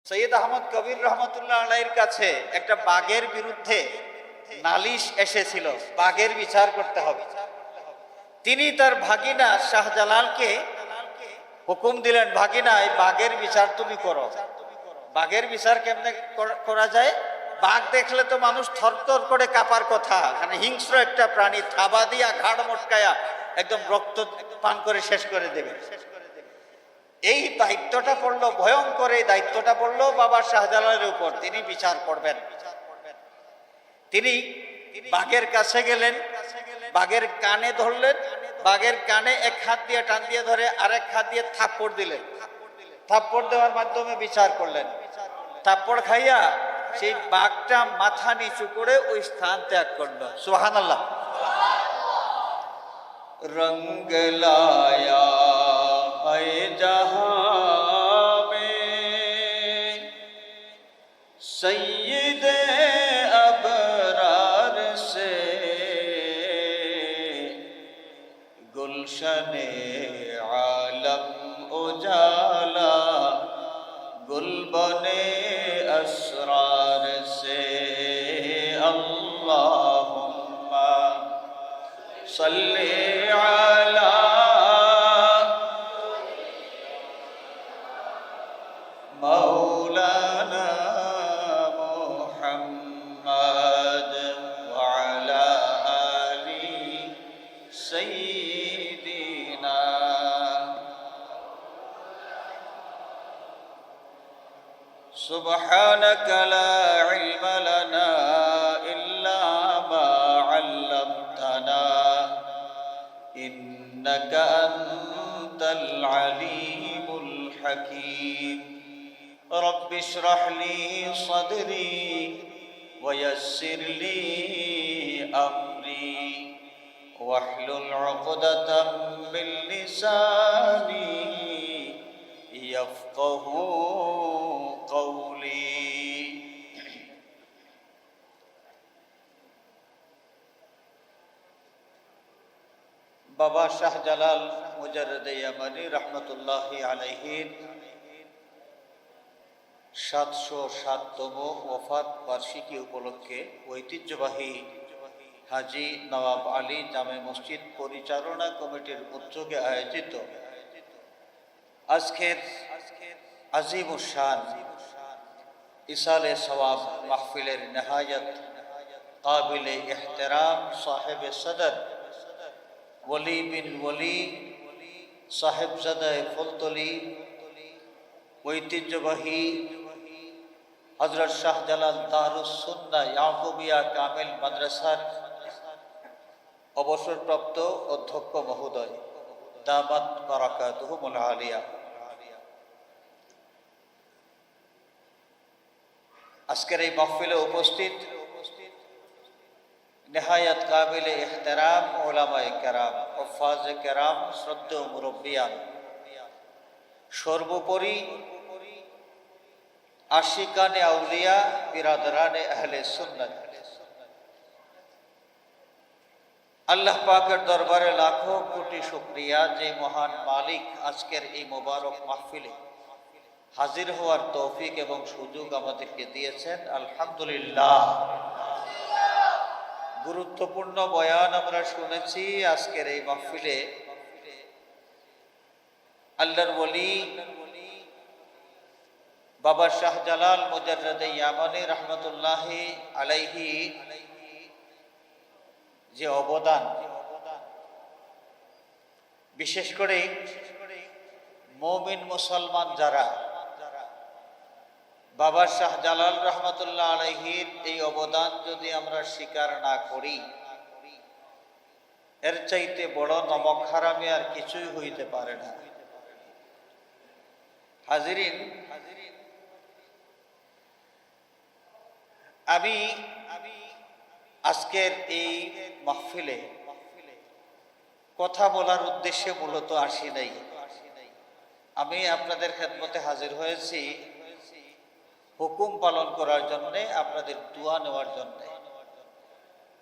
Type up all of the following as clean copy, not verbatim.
সৈয়দ আহমদ কবির রহমতুল্লাহ আলাইহির কাছে একটা বাঘের বিরুদ্ধে নালিশ এসেছিল, বাঘের বিচার করতে হবে। তিনি তার ভাগিনা শাহজালালকে হুকুম দিলেন, ভাগিনা এই বাঘের বিচার তুমি করো। বাঘের বিচার কেমনে করা যায়? বাঘ দেখলে তো মানুষ থরথর করে কাঁপার কথা, কারণ হিংস্র একটা প্রাণী, থাবা দিয়া ঘাড় মটকায়া একদম রক্ত পান করে শেষ করে দেবে। এই দায়িত্বটা পড়লো, ভয়ঙ্কর এই দায়িত্বটা পড়লো বাবা শাহজালালের উপর। তিনি বিচার করবেন। তিনি বাঘের কাছে গেলেন, বাঘের কানে ধরলেন, বাঘের কানে এক হাত দিয়ে টান দিয়ে ধরে আরেক হাত দিয়ে থাপ্পড় দিলেন। থাপ্পড় দেওয়ার মাধ্যমে বিচার করলেন। থাপ্পড় খাইয়া সেই বাঘটা মাথা নিচু করে ওই স্থান ত্যাগ করলো। সুবহানাল্লাহ। রঙ্গ লায়া है जहां में सैयद अबरार से गुलशने आलम उजाला गुलबने असरार से अल्लाहुम्मा सल्ली अला मौलाना मुहम्मद वअला आलि सय्यिदिना। सुब्हानक ला इल्म लना इल्ला मा अल्लमतना इन्नका अंतल अलीमुल हकीम। रब्बि इश्रह ली सदरी वयस्सिर ली अमरी वहलुल उक़दतम मिन लिसानी यफ्क़हू क़ौली। बाबा शाहजालाल मुजर्रद यामानी रहमतुल्लाहि अलैहि 707তম ওফাত বার্ষিকী উপলক্ষে ঐতিহ্যবাহী হাজী নওয়াব আলী জামে মসজিদ পরিচালনা কমিটির উদ্যোগে আয়োজিত আজকের আজিমুশ শান ইসালে সওয়াব মাহফিলের নেহায়ত কাবিলে ইহতেরাম সাহেব সদর ওলি বিন ওলি সাহেবজাদা ফুলতলি ঐতিহ্যবাহী হযরত শাহজালাল দারুস সুন্নাহ ইয়াকুবিয়া কামিল মাদ্রাসার অবসরপ্রাপ্ত অধ্যক্ষ মহোদয় দামাত বারাকাতুহুল আলিয়া, আজকের এই মাহফিলে উপস্থিত নেহায়াত কাবিলে ইহতেরাম উলামায়ে কেরাম, হুফাজে কেরাম, শ্রদ্ধেয় মুরব্বিয়ান, সর্বোপরি আশিকানে আউলিয়া, বিরাদরানে আহলে সুন্নাত, আল্লাহ পাকের দরবারে লাখো কোটি শুকরিয়া যে মহান মালিক আজকের এই মোবারক মাহফিলে হাজির হওয়ার তৌফিক এবং সুযোগ আমাদেরকে দিয়েছেন। আলহামদুলিল্লাহ। গুরুত্বপূর্ণ বয়ান আমরা শুনেছি আজকের এই মাহফিলে। আল্লাহর ওলি বাবা শাহজালাল মুজর্রদ ইয়ামানী রহমতুল্লাহি আলাইহি যে অবদান, বিশেষ করে মুমিন মুসলমান যারা বাবা শাহজালাল রহমতুল্লাহ আলাইহির এই অবদান যদি আমরা স্বীকার না করি, এর চাইতে বড় নমক হারামি আর কিছুই হইতে পারে না। হাজিরিন, আমি আজকের এই মাহফিলে কথা বলার উদ্দেশ্যে মূলত আসি নাই। আমি আপনাদের খেদমতে হাজির হয়েছি হুকুম পালন করার জন্য, আপনাদের দোয়া নেওয়ার জন্য।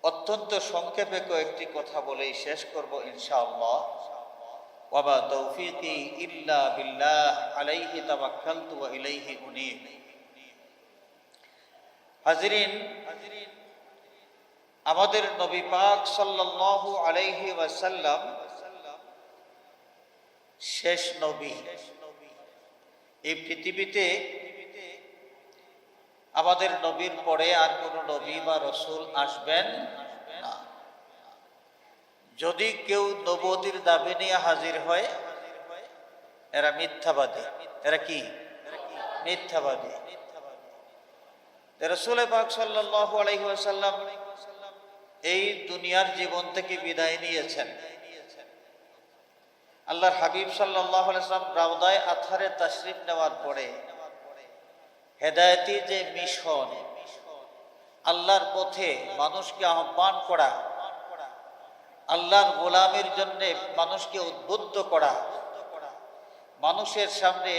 অত্যন্ত সংক্ষেপে কয়েকটি কথা বলেই শেষ করব ইনশাআল্লাহ। ওয়াবা তৌফিকি ইল্লা বিল্লাহ আলাইহি তাওয়াক্কালতু ওয়া ইলাইহি উনীব। হাজরিন, আমাদের নবী পাক সাল্লাল্লাহু আলাইহি ওয়াসাল্লাম শেষ নবী। এই পৃথিবীতে আমাদের নবীর পরে আর কোন নবী বা রসুল আসবেন না। যদি কেউ নবুয়তির দাবি নিয়ে হাজির হয়, এরা মিথ্যাবাদী। এরা কি? মিথ্যাবাদী। রাসূল পাক সাল্লাল্লাহু আলাইহি ওয়াসাল্লাম এই দুনিয়ার জীবন থেকে বিদায় নিয়েছেন। আল্লাহর হাবিব সাল্লাল্লাহু আলাইহি ওয়াসাল্লাম রাউদায়ে আতহারে তাশরিফ নেওয়ার পরে হেদায়েতি যে মিশন, আল্লাহর পথে মানুষকে আহ্বান করা, আল্লাহর গোলামের জন্য মানুষকে উদ্বুদ্ধ করা, মানুষের সামনে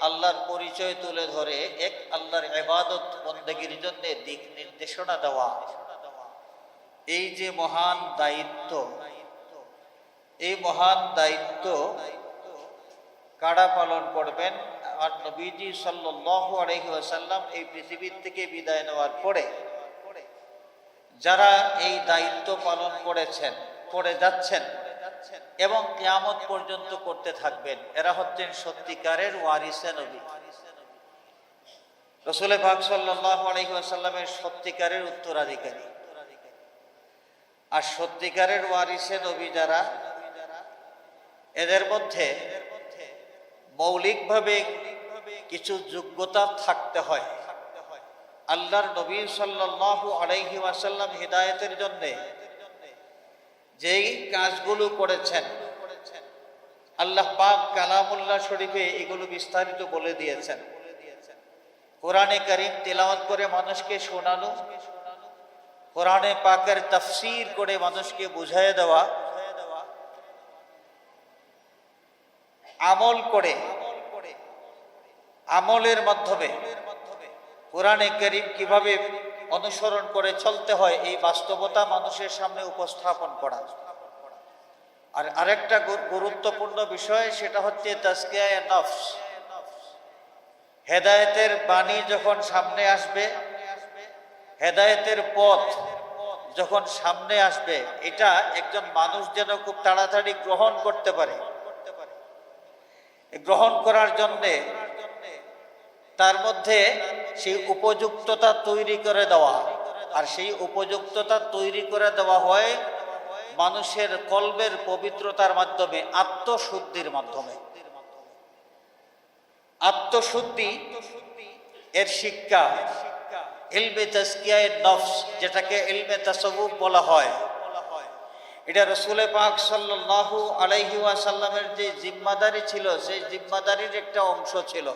আল্লাহর পরিচয় তুলে ধরে এক আল্লাহর ইবাদত বন্দেগীর জন্য দিক নির্দেশনা দেওয়া, এই যে মহান দায়িত্ব, এই মহান দায়িত্ব কারা পালন করবেন? আর নবীজি সাল্লাল্লাহু আলাইহি ওয়াসাল্লাম এই পৃথিবীর থেকে বিদায় নেওয়ার পরে যারা এই দায়িত্ব পালন করেছেন, করে যাচ্ছেন এবং কিয়ামত পর্যন্ত করতে থাকবেন, এরা হচ্ছেন সত্যিকারের ওয়ারিসে নবী। রাসূল পাক সাল্লাল্লাহু আলাইহি ওয়াসাল্লামের সত্যিকারের উত্তরাধিকারী। আর সত্যিকারের ওয়ারিসে নবী যারা, এদের মধ্যে মৌলিকভাবে কিছু যোগ্যতা থাকতে হয়। আল্লাহর নবী সাল্লাল্লাহু আলাইহি ওয়াসাল্লাম হিদায়াতের জন্য যেই কাজগুলো করেছেন, আল্লাহ পাক কালামুল্লাহ শরীফে এগুলো বিস্তারিত বলে দিয়েছেন। কোরআনে কারীম তেলাওয়াত করে মানুষকে শোনানো, কোরআনে পাকের তাফসীর করে মানুষকে বুঝিয়ে দেওয়া, আমল করে, আমলের মাধ্যমে কোরআনে কারীম কিভাবে অনুসরণ করে চলতে হয় এই বাস্তবতা মানুষের সামনে উপস্থাপন করা। আর আরেকটা গুরুত্বপূর্ণ বিষয়, সেটা হচ্ছে তাজকিয়ায়ে নফস। হেদায়েতের বাণী যখন সামনে আসবে, হেদায়েতের পথ যখন সামনে আসবে, এটা একজন মানুষ যেন খুব তাড়াতাড়ি গ্রহণ করতে পারে। গ্রহণ করার জন্যে তার মধ্যে সেই উপযুক্ততা তৈরি করে দেওয়া, আর সেই উপযুক্ততা তৈরি করে দেওয়া হয় মানুষের কলবের পবিত্রতার মাধ্যমে, আত্মশুদ্ধির মাধ্যমে। আত্মশুদ্ধি এর শিক্ষা ইলমে তাজকিয়ায়ে নফস, যেটাকে ইলমে তাসাউফ বলা হয়, এটা রাসূল পাক সাল্লাল্লাহু আলাইহি ওয়াসাল্লামের যে জিম্মাদারি ছিল, সেই জিম্মাদারির একটা অংশ ছিল।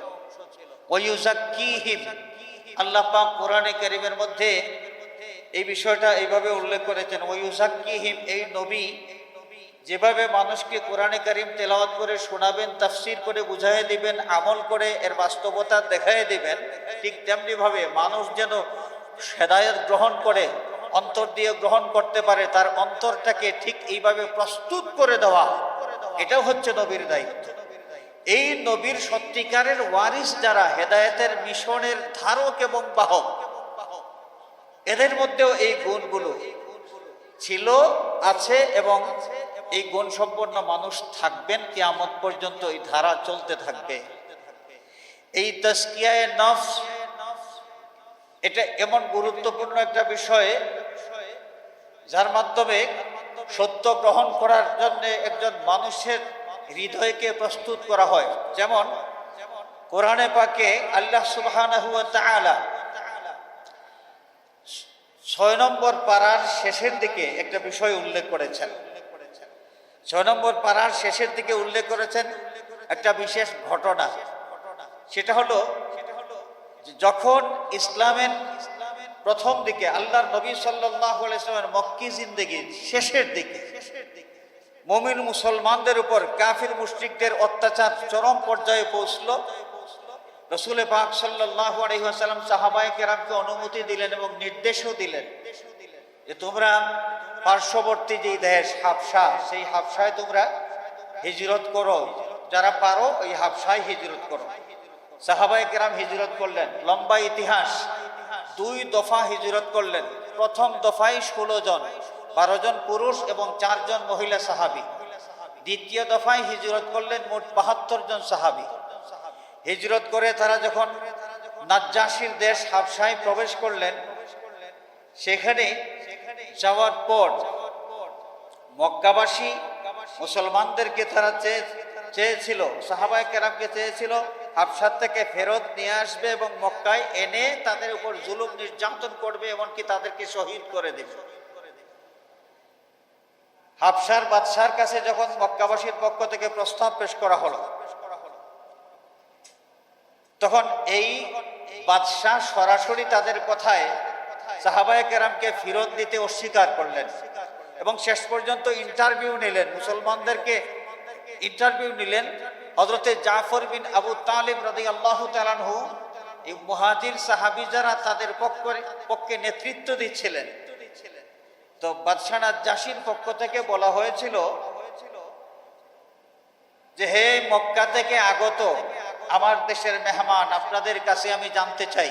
ওয়ায়ুযাক্কিহিম, আল্লাহ পাক কোরআনে কারীমের মধ্যে এই বিষয়টা এইভাবে উল্লেখ করেছেন। ওয়ায়ুযাক্কিহিম, এই নবী যেভাবে মানুষকে কোরআনে কারীম তেলাওয়াত করে শোনাবেন, তাফসীর করে বুঝাইয়ে দিবেন, আমল করে এর বাস্তবতা দেখাইয়ে দিবেন, ঠিক তেমনি ভাবে মানুষ যেন হেদায়েত গ্রহণ করে, অন্তর দিয়ে গ্রহণ করতে পারে, তার অন্তরটাকে ঠিক এইভাবে প্রস্তুত করে দেওয়া, এটাও হচ্ছে নবীর দায়িত্ব। এই নবীর সত্যিকারের ওয়ারিস যারা, হেদায়েতের মিশনের ধারক এবং বাহক, এদের মধ্যেও এই গুণগুলো ছিল, আছে এবং এই গুণ সম্পন্ন মানুষ থাকবেন কিয়ামত পর্যন্ত, এই ধারা চলতে থাকবে। এই তাজকিয়ায়ে নফস, এটা এমন গুরুত্বপূর্ণ একটা বিষয় যার মাধ্যমে সত্য গ্রহণ করার জন্য একজন মানুষের হৃদয়কে প্রস্তুত করা হয়। যেমন কোরআনে পাকে আল্লাহ সুবহানাহু ওয়া তাআলা ৬ নম্বর পারার শেষের দিকে একটা বিষয় উল্লেখ করেছেন। ৬ নম্বর পারার শেষের দিকে উল্লেখ করেছেন একটা বিশেষ ঘটনা। সেটা হলো যখন ইসলামের প্রথম দিকে, আল্লাহর নবী সাল্লাল্লাহু আলাইহি ওয়াসাল্লামের মক্কি জিন্দেগির শেষের দিকে মুমিন মুসলমানদের উপর কাফির মুশরিকদের অত্যাচার চরম পর্যায়ে পৌঁছলো, রাসূল পাক সাল্লাল্লাহু আলাইহি ওয়াসাল্লাম সাহাবায়ে কেরামকে অনুমতি দিলেন এবং নির্দেশও দিলেন যে তোমরা পার্শ্ববর্তী যে দেশ হাবশা, সেই হাবশায় তোমরা হিজরত করো, যারা পারো ওই হাবশায় হিজরত করো। সাহাবায়ে কেরাম হিজরত করলেন। লম্বা ইতিহাস, 2 দফা হিজরত করলেন। প্রথম দফায় 16 জন, 12 জন পুরুষ এবং 4 জন মহিলা সাহাবী। দ্বিতীয় দফায় হিজরত করলেন মোট 72 জন সাহাবী। হিজরত করে তারা যখন নাজ্জাশীর দেশ হাবশায় প্রবেশ করলেন, সেখানে যাওয়ার পর মক্কাবাসী মুসলমানদেরকে তারা চেয়েছিল, সাহাবায়ে কেরামকে চেয়েছিল হাবশার থেকে ফেরত নিয়ে আসবে এবং মক্কায় এনে তাদের উপর জুলুম নির্যাতন করবে, এমনকি তাদেরকে শহীদ করে দেবে। হাবশার বাদশার কাছে যখন মক্কাবাসীর পক্ষ থেকে প্রস্তাব পেশ করা হলো, তখন এই বাদশাহ সরাসরি তাদের কথায় সাহাবায়ে কেরামকে ফেরত দিতে অস্বীকার করলেন এবং শেষ পর্যন্ত ইন্টারভিউ নিলেন, মুসলমানদেরকে ইন্টারভিউ নিলেন। হযরতে জাফর বিন আবু তালিব রাদিয়াল্লাহু তাআলা আনহু, এই মুহাজির সাহাবী যারা তাদের পক্ষে নেতৃত্ব দিচ্ছিলেন, তো বাদশাহ নাজ্জাশীর পক্ষ থেকে বলা হয়েছিল যে হে মক্কা থেকে আগত আমার দেশের মেহমান, আপনাদের কাছে আমি জানতে চাই,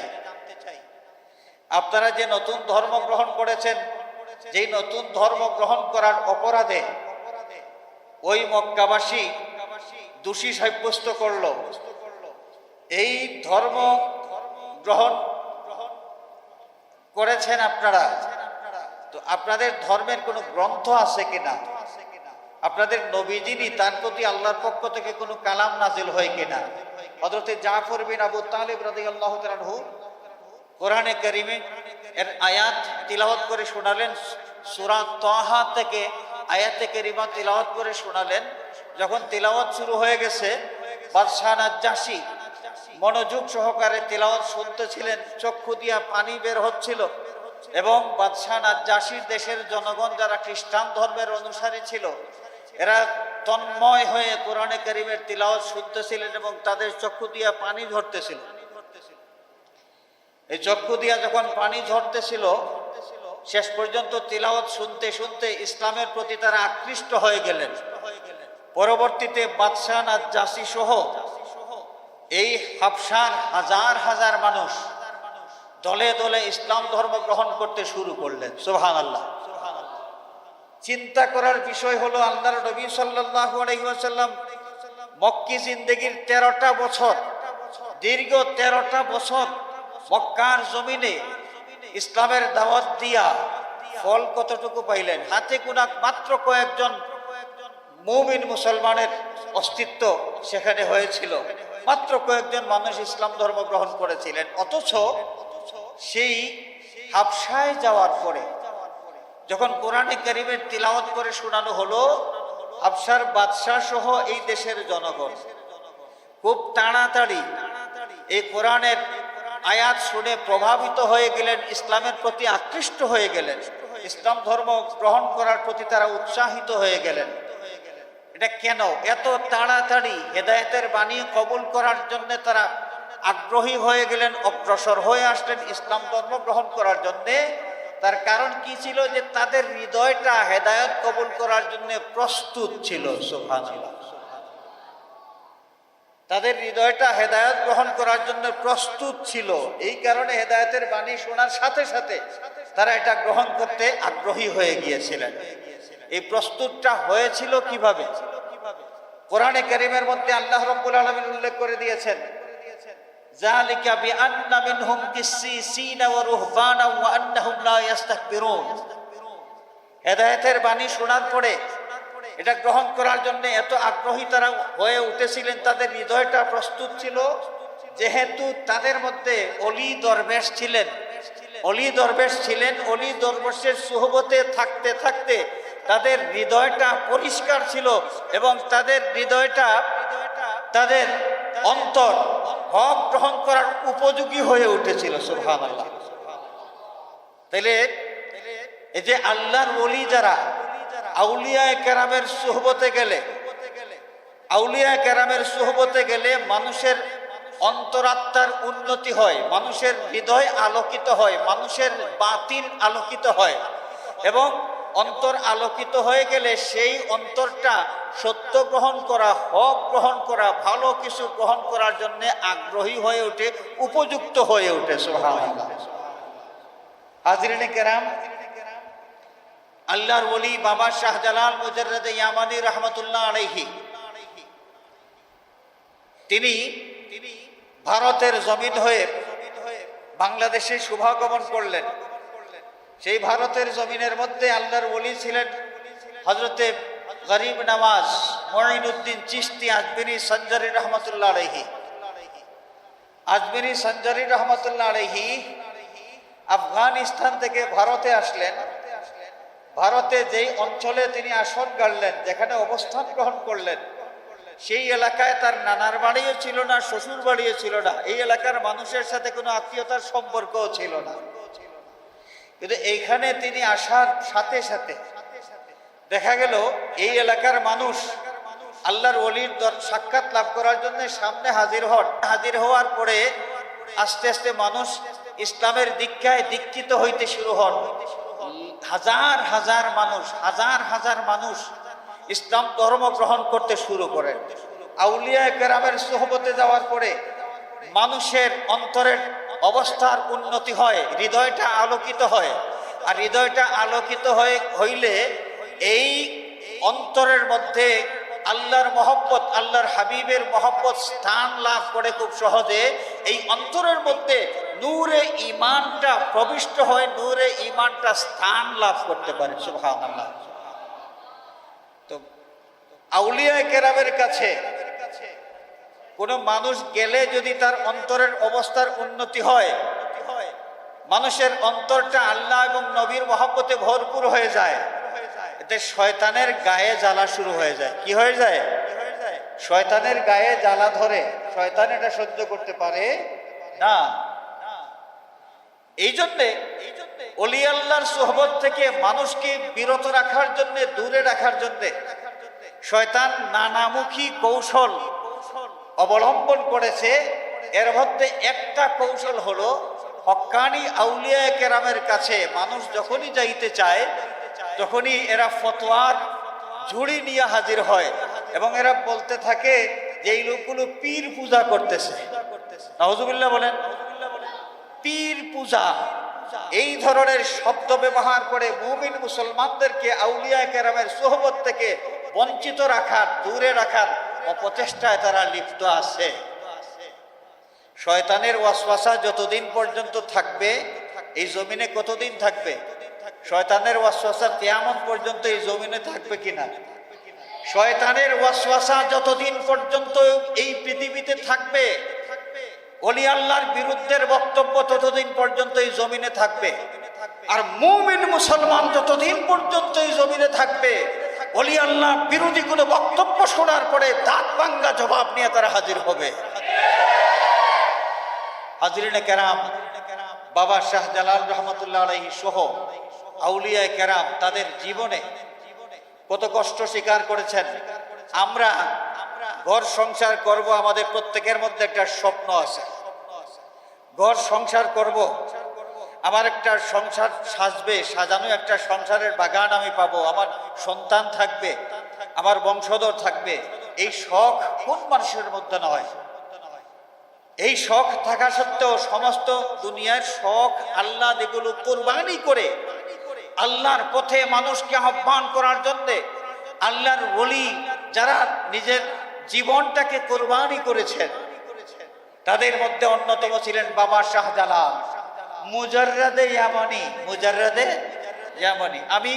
আপনারা যে নতুন ধর্ম গ্রহণ করেছেন, যেই নতুন ধর্ম গ্রহণ করার অপরাধে ওই মক্কাবাসী দোষী সাব্যস্ত করলো, এই ধর্ম গ্রহণ করেছেন আপনারা, তো আপনাদের ধর্মের কোনো গ্রন্থ আছে কিনা, আপনাদের নবী যিনি তার প্রতি আল্লাহর পক্ষ থেকে কোনো কালাম নাজিল হয় কিনা। হযরতে জাফর বিন আবু তালিব রাদিয়াল্লাহু তাআলা আনহু কোরআনে কারীমে এর আয়াত তিলাওয়াত করে শোনালেন, সূরা তাহা থেকে আয়াতে কারীমা তিলাওয়াত করে শোনালেন। যখন তিলাওয়াত শুরু হয়ে গেছে, বাদশাহ নাজ্জাশী মনোযোগ সহকারে তিলাওয়াত শুনতেছিলেন, চক্ষু দিয়া পানি বের হচ্ছিল এবং বাদশাহ নাজ্জাশীর দেশের জনগণ যারা খ্রিস্টান ধর্মের অনুসারী ছিল, এরা তন্ময় হয়ে কোরআনে কারীমের তিলাওয়াত শুনতেছিলেন এবং তাদের চক্ষু দিয়া পানি ঝরতেছিল। এই চক্ষু দিয়া যখন পানি ঝরতেছিল, শেষ পর্যন্ত তিলাওয়াত শুনতে শুনতে ইসলামের প্রতি তারা আকৃষ্ট হয়ে গেলেন। পরবর্তীতে বাদশাহ নাজ্জাশী সহ এই হাবশার হাজার হাজার মানুষ দলে দলে ইসলাম ধর্ম গ্রহণ করতে শুরু করলেন। সুবহানাল্লাহ। চিন্তা করার বিষয় হলো, আল্লাহর নবী সাল্লাল্লাহু আলাইহি ওয়াসাল্লাম মক্কি জিন্দেগীর 13টা বছর, দীর্ঘ 13টা বছর মক্কার জমিনে ইসলামের দাওয়াত দিয়া ফল কতটুকু পাইলেন? হাতে গোনা মাত্র কয়েকজন মুমিন মুসলমানের অস্তিত্ব সেখানে হয়েছিল, মাত্র কয়েকজন মানুষ ইসলাম ধর্ম গ্রহণ করেছিলেন। অথচ সেই হাবশায় যাওয়ার পরে যখন কোরআনে কারীমের তিলাওয়াত করে শোনানো হলো, হাবশার বাদশাহ সহ এই দেশের জনগণ খুব তাড়াতাড়ি এই কোরআনের আয়াত শুনে প্রভাবিত হয়ে গেলেন, ইসলামের প্রতি আকৃষ্ট হয়ে গেলেন, ইসলাম ধর্ম গ্রহণ করার প্রতি তারা উৎসাহিত হয়ে গেলেন। এটা কেন এত তাড়াতাড়ি হেদায়েতের বাণী কবুল করার জন্য তারা আগ্রহী হয়ে গেলেন, অগ্রসর হয়ে আসলেন ইসলাম ধর্ম গ্রহণ করার জন্যে? তার কারণ কি ছিল? যে তাদের হৃদয়টা হেদায়েত কবুল করার জন্য প্রস্তুত ছিল। সুবহানাল্লাহ। তাদের হৃদয়টা হেদায়েত গ্রহণ করার জন্য প্রস্তুত ছিল, এই কারণে হেদায়েতের বাণী শোনার সাথে সাথে তারা এটা গ্রহণ করতে আগ্রহী হয়ে গিয়েছিলেন। এই প্রস্তুতটা হয়েছিল কিভাবে? কোরআনে কারীমের মধ্যে আল্লাহ রাব্বুল আলামিন উল্লেখ করে দিয়েছেন, যালিকা বিআন্না মিনহুম কিসসিসিনা ওয়া রুহবানা ওয়া আন্নাহুম লা ইস্তাকবিরুন। হেদায়েতের বাণী শোনার পরে এটা গ্রহণ করার জন্য এত আগ্রহী তারা হয়ে উঠেছিলেন, তাদের হৃদয়টা প্রস্তুত ছিল, যেহেতু তাদের মধ্যে অলি দরবেশ ছিলেন। অলি দরবেশের সুহবতে থাকতে থাকতে তাদের হৃদয়টা পরিষ্কার ছিল এবং তাদের হৃদয়টা, তাদের অন্তর হক গ্রহণ করার উপযোগী হয়ে উঠেছিল। সুবহানাল্লাহ। তাহলে এই যে আল্লাহর ওলি যারা আউলিয়ায়ে কেরামের সুহবতে গেলে, আউলিয়ায়ে কেরামের সুহবতে গেলে মানুষের অন্তরাত্মার উন্নতি হয়, মানুষের হৃদয় আলোকিত হয়, মানুষের বাতিন আলোকিত হয় এবং অন্তর আলোকিত হয়ে গেলে সেই অন্তরটা সত্য গ্রহণ করা, হক গ্রহণ করা, ভালো কিছু গ্রহণ করার জন্য আগ্রহী হয়ে ওঠে, উপযুক্ত হয়ে ওঠে। সুবহানাল্লাহ। হাজরিনে কেরাম, আল্লাহর ওলি বাবা শাহজালাল মুজাররদে ইয়ামানী রহমতুল্লাহ আলাইহি তিনি ভারতের জমিন হয়ে বাংলাদেশে শুভাগমন করলেন। সেই ভারতের জমিনের মধ্যে আল্লাহর ওলি ছিলেন হযরতে গরিব নওয়াজ মুঈনুদ্দিন চিশতি আজমিরি সঞ্জারি রহমতুল্লাহ আলাইহি। আজমিরি সঞ্জারি রহমতুল্লাহ আলাইহি আফগানিস্তান থেকে ভারতে আসলেন। ভারতে যেই অঞ্চলে তিনি আসন গাড়লেন, যেখানে অবস্থান গ্রহণ করলেন, সেই এলাকায় তার নানার বাড়িও ছিল না, শ্বশুর বাড়িও ছিল না, এই এলাকার মানুষের সাথে কোনো আত্মীয়তার সম্পর্কও ছিল না। কিন্তু এইখানে তিনি আসার সাথে সাথে দেখা গেল এই এলাকার মানুষ আল্লাহর ওলির সাক্ষাৎ লাভ করার জন্য সামনে হাজির হন। হাজির হওয়ার পরে আস্তে আস্তে মানুষ ইসলামের দীক্ষায় দীক্ষিত হইতে শুরু হন। হাজার হাজার মানুষ ইসলাম ধর্ম গ্রহণ করতে শুরু করেন। আউলিয়া কেরামের সোহবতে যাওয়ার পরে মানুষের অন্তরের অবস্থার উন্নতি হয়, হৃদয়টা আলোকিত হয়। আর হৃদয়টা আলোকিত হইলে এই অন্তরের মধ্যে আল্লাহর মহব্বত, আল্লাহর হাবিবের মহব্বত স্থান লাভ করে খুব সহজে। এই অন্তরের মধ্যে নূরে ঈমানটা প্রবিষ্ট হয়, নূরে ঈমানটা স্থান লাভ করতে পারে। সুবহানাল্লাহ। তো আউলিয়া কেরামের কাছে কোনো মানুষ গেলে যদি তার অন্তরের অবস্থার উন্নতি হয়, মানুষের অন্তরটা আল্লাহ এবং নবীর মহব্বতে ভরপুর হয়ে যায়, এতে শয়তানের গায়ে জ্বালা শুরু হয়ে যায়। কি হয়ে যায়? শয়তানের গায়ে জ্বালা ধরে, শয়তান এটা সহ্য করতে পারে না। এই জন্যে ওলি আল্লাহর সোহবত থেকে মানুষকে বিরত রাখার জন্য, দূরে রাখার জন্য শয়তান নানামুখী কৌশল অবলম্বন করেছে। এর মধ্যে একটা কৌশল হলো, হক্কানি আউলিয়া কেরামের কাছে মানুষ যখনই যাইতে চায়, যখনই এরা ফতোয়ার ঝুড়ি নিয়ে হাজির হয় এবং এরা বলতে থাকে যে এই লোকগুলো পীর পূজা করতেছে। নাউজুবিল্লাহ বলেন। পীর পূজা, এই ধরনের শব্দ ব্যবহার করে মুমিন মুসলমানদেরকে আউলিয়া কেরামের সোহবত থেকে বঞ্চিত রাখার, দূরে রাখার অপচেষ্টায় তারা লিপ্ত আছে। শয়তানের ওয়াসওয়াসা যতদিন পর্যন্ত থাকবে এই জমিনে, কতদিন থাকবে? শয়তানের ওয়াসওয়াসা কিয়ামত পর্যন্ত এই জমিনে থাকবে কিনা? শয়তানের ওয়াসওয়াসা যতদিন পর্যন্ত এই পৃথিবীতে থাকবে, ওলি আল্লাহর বিরুদ্ধের বক্তব্য ততদিন পর্যন্ত এই জমিনে থাকবে। আর মুমিন মুসলমান যতদিন পর্যন্ত এই জমিনে থাকবে, ওলি আল্লাহ বিরোধী কোনো বক্তব্য শোনার পরে দাঁত ভাঙ্গা জবাব নিয়ে তারা হাজির হবে। হাজরিনে কেরাম, বাবা শাহজালাল রহমতুল্লাহ আলাইহি সহ আউলিয়া কেরাম তাদের জীবনে কত কষ্ট স্বীকার করেছেন। আমরা ঘর সংসার করব, আমাদের প্রত্যেকের মধ্যে একটা স্বপ্ন আছে, ঘর সংসার করব, আমার একটা সংসার সাজবে, সাজানো একটা সংসারের বাগান আমি পাবো, আমার সন্তান থাকবে, আমার বংশধর থাকবে। এই শখ কোন মানুষের মধ্যে নয়? এই শখ থাকা সত্ত্বেও সমস্ত দুনিয়ার শখ আল্লাহ এগুলো কুরবানি করে আল্লাহর পথে মানুষকে আহ্বান করার জন্য আল্লাহর ওলি যারা নিজের জীবনটাকে কুরবানি করেছেন, তাদের মধ্যে অন্যতম ছিলেন বাবা শাহজালাল মুজাররদে ইয়ামানী। মুজাররদে ইয়ামানী। আমি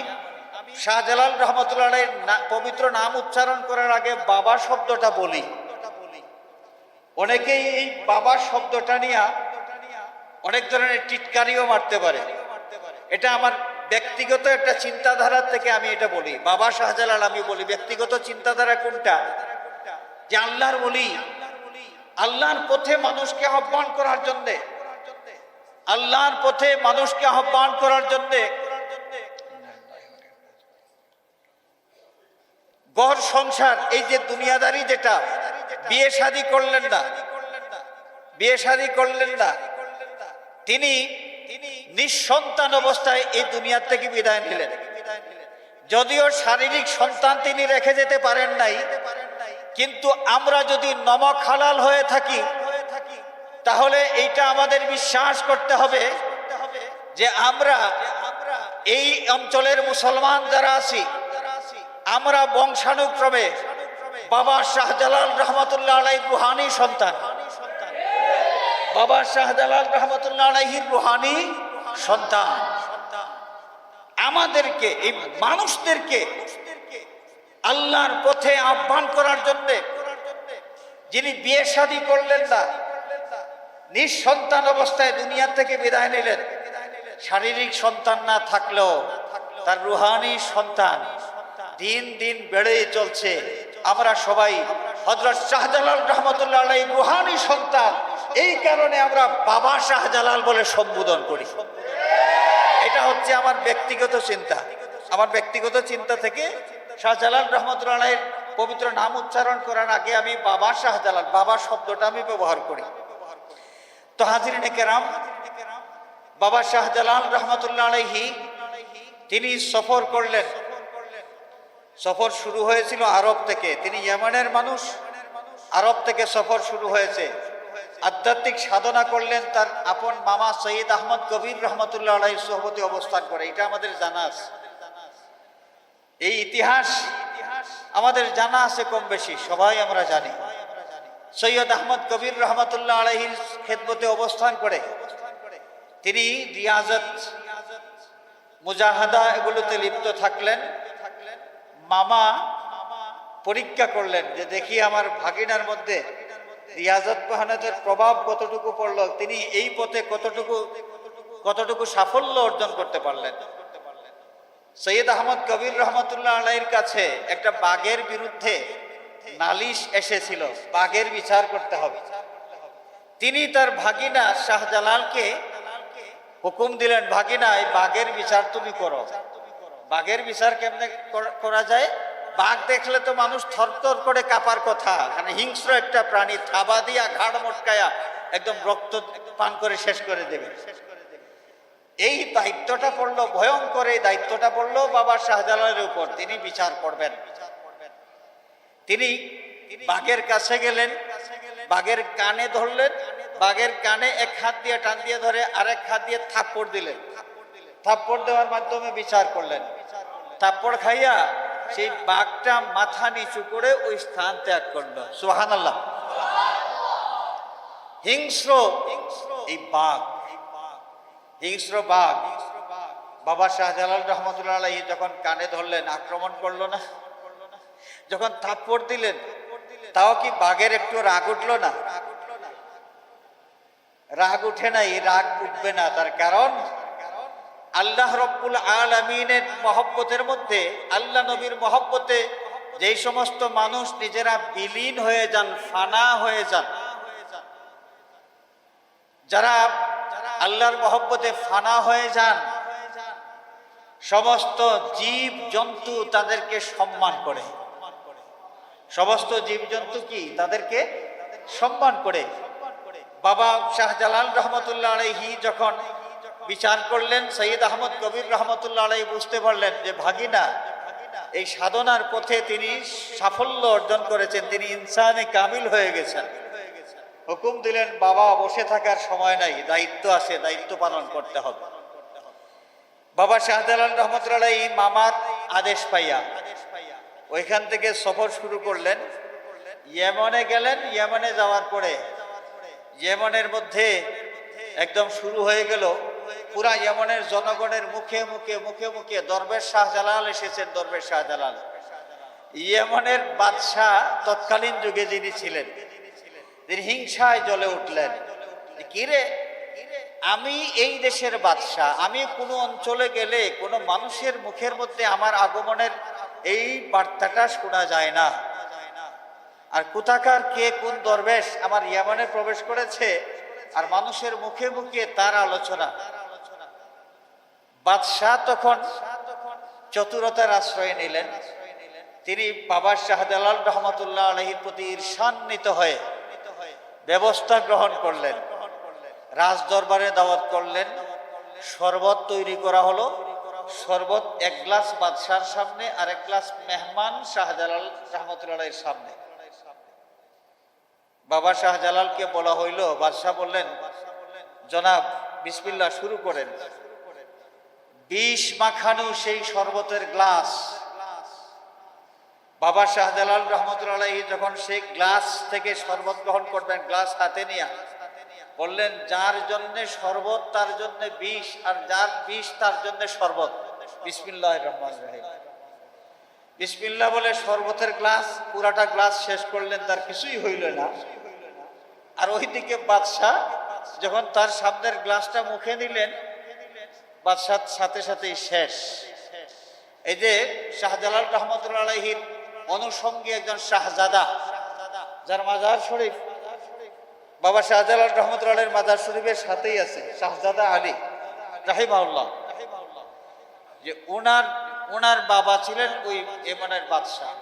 শাহজালাল রহমতুল্লাহ আলাইহির পবিত্র নাম উচ্চারণ করার আগে বাবা শব্দটা বলি। অনেকেই এই বাবা শব্দটা নিয়ে অনেক ধরনের টিটকারিও মারতে পারে। এটা আমার ব্যক্তিগত একটা চিন্তাধারা থেকে আমি এটা বলি, বাবা শাহজালাল আমি বলি। ব্যক্তিগত চিন্তাধারা কোনটা? যে আল্লাহর ওলি, আল্লাহর পথে মানুষকে আহ্বান করার জন্যে, আল্লাহর পথে মানুষকে আহ্বান করার জন্যে ঘর সংসার, এই যে দুনিয়াদারি, যেটা বিয়ে শাদী করলেন না, বিয়ে শাদী করলেন না, তিনি নিঃসন্তান অবস্থায় এই দুনিয়ার থেকে বিদায় নিলেন। যদিও শারীরিক সন্তান তিনি রেখে যেতে পারেন নাই, কিন্তু আমরা যদি নমক হালাল হয়ে থাকি তাহলে এইটা আমাদের বিশ্বাস করতে হবে যে আমরা এই অঞ্চলের মুসলমান যারা আছি, আমরা বংশানুক্রমে বাবা শাহজালাল রহমতুল্লাহ আলাইহির রুহানি সন্তান, বাবা শাহজালাল রহমতুল্লাহ আলাইহির রুহানি সন্তান। আমাদেরকে, এই মানুষদেরকে আল্লাহর পথে আহ্বান করার জন্য, যিনি বিয়ে শাদী করলেন না, নিঃসন্তান অবস্থায় দুনিয়া থেকে বিদায় নিলেন, শারীরিক সন্তান না থাকলেও তার রুহানি সন্তান দিন দিন বেড়েই চলছে। আমরা সবাই হযরত শাহজালাল রহমতুল্লাহ আলাইহির রুহানি সন্তান, এই কারণে আমরা বাবা শাহজালাল বলে সম্বোধন করি। এটা হচ্ছে আমার ব্যক্তিগত চিন্তা। আমার ব্যক্তিগত চিন্তা থেকে শাহজালাল রহমতুল্লাহ আলাইহির পবিত্র নাম উচ্চারণ করার আগে আমি বাবা শাহজালাল, বাবা শব্দটা আমি ব্যবহার করি। তো হাজিরিনে কেরাম, বাবা শাহজালাল রহমতুল্লাহ আলাইহি তিনি সফর করলেন। সফর শুরু হয়েছিল আরব থেকে, তিনি ইয়েমেনের মানুষ, আরব থেকে সফর শুরু হয়েছে। আধ্যাত্মিক সাধনা করলেন তার আপন মামা সৈয়দ আহমদ কবির রহমতুল্লাহ আলাইহির সোহবতে অবস্থান করে। এটা আমাদের জানা আছে, এই ইতিহাস আমাদের জানা আছে কম বেশি, সবাই আমরা জানি। সৈয়দ আহমদ কবির রহমতুল্লাহ আলাইহির খেদমতে অবস্থান করে তিনি রিয়াজত, মুজাহাদা এগুলোতে লিপ্ত থাকলেন। মামা পরীক্ষা করলেন যে দেখি আমার ভাগিনার মধ্যে রিয়াজত মেহনতের প্রভাব কতটুকু পড়লো, তিনি এই পথে কতটুকু সাফল্য অর্জন করতে পারলেন। সৈয়দ আহমদ কবির রহমতুল্লাহ আলাইহির কাছে একটা বাঘের বিরুদ্ধে নালিশ এসেছিল, বাঘের বিচার করতে হবে। তিনি তার ভাগিনা শাহজালালকে হুকুম দিলেন, ভাগিনা এই বাঘের বিচার তুমি করো। বাঘের বিচার কেমনে করা যায়? বাঘ দেখলে তো মানুষ থরথর করে কাঁপার কথা, মানে হিংস্র একটা প্রাণী, থাবা দিয়া ঘাড় মটকায়া একদম রক্ত পান করে শেষ করে দেবে। এই দায়িত্বটা পড়লো, ভয়ঙ্কর এই দায়িত্বটা পড়লো বাবা শাহজালালের উপর। তিনি বিচার করবেন। তিনি বাঘের কাছে গেলেন, বাঘের কানে ধরলেন, বাঘের কানে এক হাত দিয়ে টান দিয়ে ধরে আরেক হাত দিয়ে থাপ্পড় দিলেন। থাপ্পড় দেওয়ার মাধ্যমে বিচার করলেন। থাপ্পড় খাইয়া সেই বাঘটা মাথা নিচু করে ওই স্থান ত্যাগ করলো। সুবহানাল্লাহ। হিংস্র এই বাঘ, হিংস্র বাঘ বাবা শাহজালাল রহমতুল্লাহ আলাইহি যখন কানে ধরলেন, আক্রমণ করলো না? যখন থাপ্পড় দিলেন, তাও কি বাঘের একটু রাগ উঠলো না? রাগ উঠে নাই, রাগ উঠবে না। তার কারণ আল্লাহ রব্বুল আলামিনের মহব্বতের মধ্যে, আল্লাহ নবীর মহব্বতে যেই সমস্ত মানুষ নিজেরা বিলীন হয়ে যান, ফানা হয়ে যান, যারা আল্লাহর মহব্বতে ফানা হয়ে যান, সমস্ত জীব জন্তু তাদেরকে সম্মান করে। সমস্ত জীব জন্তু কি তাদেরকে সম্মান করে। বাবা শাহজালাল রহমতুল্লাহ আলাইহি যখন বিচার করলেন, সৈয়দ আহমদ কবির রহমতুল্লাহ আলাইহি বুঝতে পারলেন যে ভাগিনা এই সাধনার পথে তিনি সাফল্য অর্জন করেছেন, তিনি ইনসানে কামিল হয়ে গেছেন। হুকুম দিলেন, বাবা বসে থাকার সময় নাই, দায়িত্ব আছে, দায়িত্ব পালন করতে হবে। বাবা শাহজালাল রহমতুল্লাহ আলাইহি মামার আদেশ পাইয়া ওইখান থেকে সফর শুরু করলেন। ইয়েমনে গেলেন। ইয়েমনে যাওয়ার পরে ইয়েমনের মধ্যে একদম শুরু হয়ে গেল পুরা ইয়েমনের জনগণের মুখে মুখে মুখে মুখে দরবেশ শাহজালাল এসেছেন, দরবেশ শাহজালাল। ইয়েমনের বাদশাহ তৎকালীন যুগে যিনি ছিলেন, তিনি হিংসায় জ্বলে উঠলেন। কিরে, আমি এই দেশের বাদশাহ, আমি কোনো অঞ্চলে গেলে কোনো মানুষের মুখের মধ্যে আমার আগমনের এই বার্তাটা শোনা যায় না, আর কোথাকার কে কোন দরবেশ আমার ইয়েমনে প্রবেশ করেছে আর মানুষের মুখে মুখে তার আলোচনা। বাদশাহ তখন চতুরতার আশ্রয় নিলেন। তিনি বাবা শাহজালাল রহমতুল্লাহ আলাইহির প্রতি ঈর্ষান্বিত হয়ে ব্যবস্থা গ্রহণ করলেন। রাজ দরবারে দাওয়াত করলেন, শরবত তৈরি করা হলো। শরবত এক গ্লাস বাদশার সামনে আর এক গ্লাস মেহমান শাহজালাল রহমতুল্লাহ আলাইহির সামনে। বাবা শাহজালালকে বলা হইল, বাদশাহ বললেন, জনাব বিসমিল্লাহ শুরু করেন। বিষ মাখানো সেই শরবতের গ্লাস বাবা শাহজালাল রহমতুল্লাহ আলাইহি যখন সেই গ্লাস থেকে শরবত গ্রহণ করবেন, গ্লাস হাতে নিয়ে বললেন, যার জন্য শরবত তার জন্য বিষ, আর যার বিষ তার জন্য শরবত। বিসমিল্লাহির রহমানির রহিম। বিসমিল্লাহ বলে শরবতের গ্লাস, পুরাটা গ্লাস শেষ করলেন, তার কিছুই হইল না। আর ওইদিকে বাদশাহ যখন তার সামনের গ্লাসটা মুখে নিলেন, বাদশার সাথে সাথেই শেষ। এই যে শাহজালাল রহমতুল্লাহ আলাইহির অনুষঙ্গী একজন শাহজাদা, যার মাজার শরীফ বাবা শাহজালাল রহমতুল্লাহ আলাইহির মাজার শরীফের সাথেই আছে, শাহজাদা আলী রাহিমাহুল্লাহ, যে ওনার বাবা ছিলেন ওই ইয়েমেনের বাদশাহ।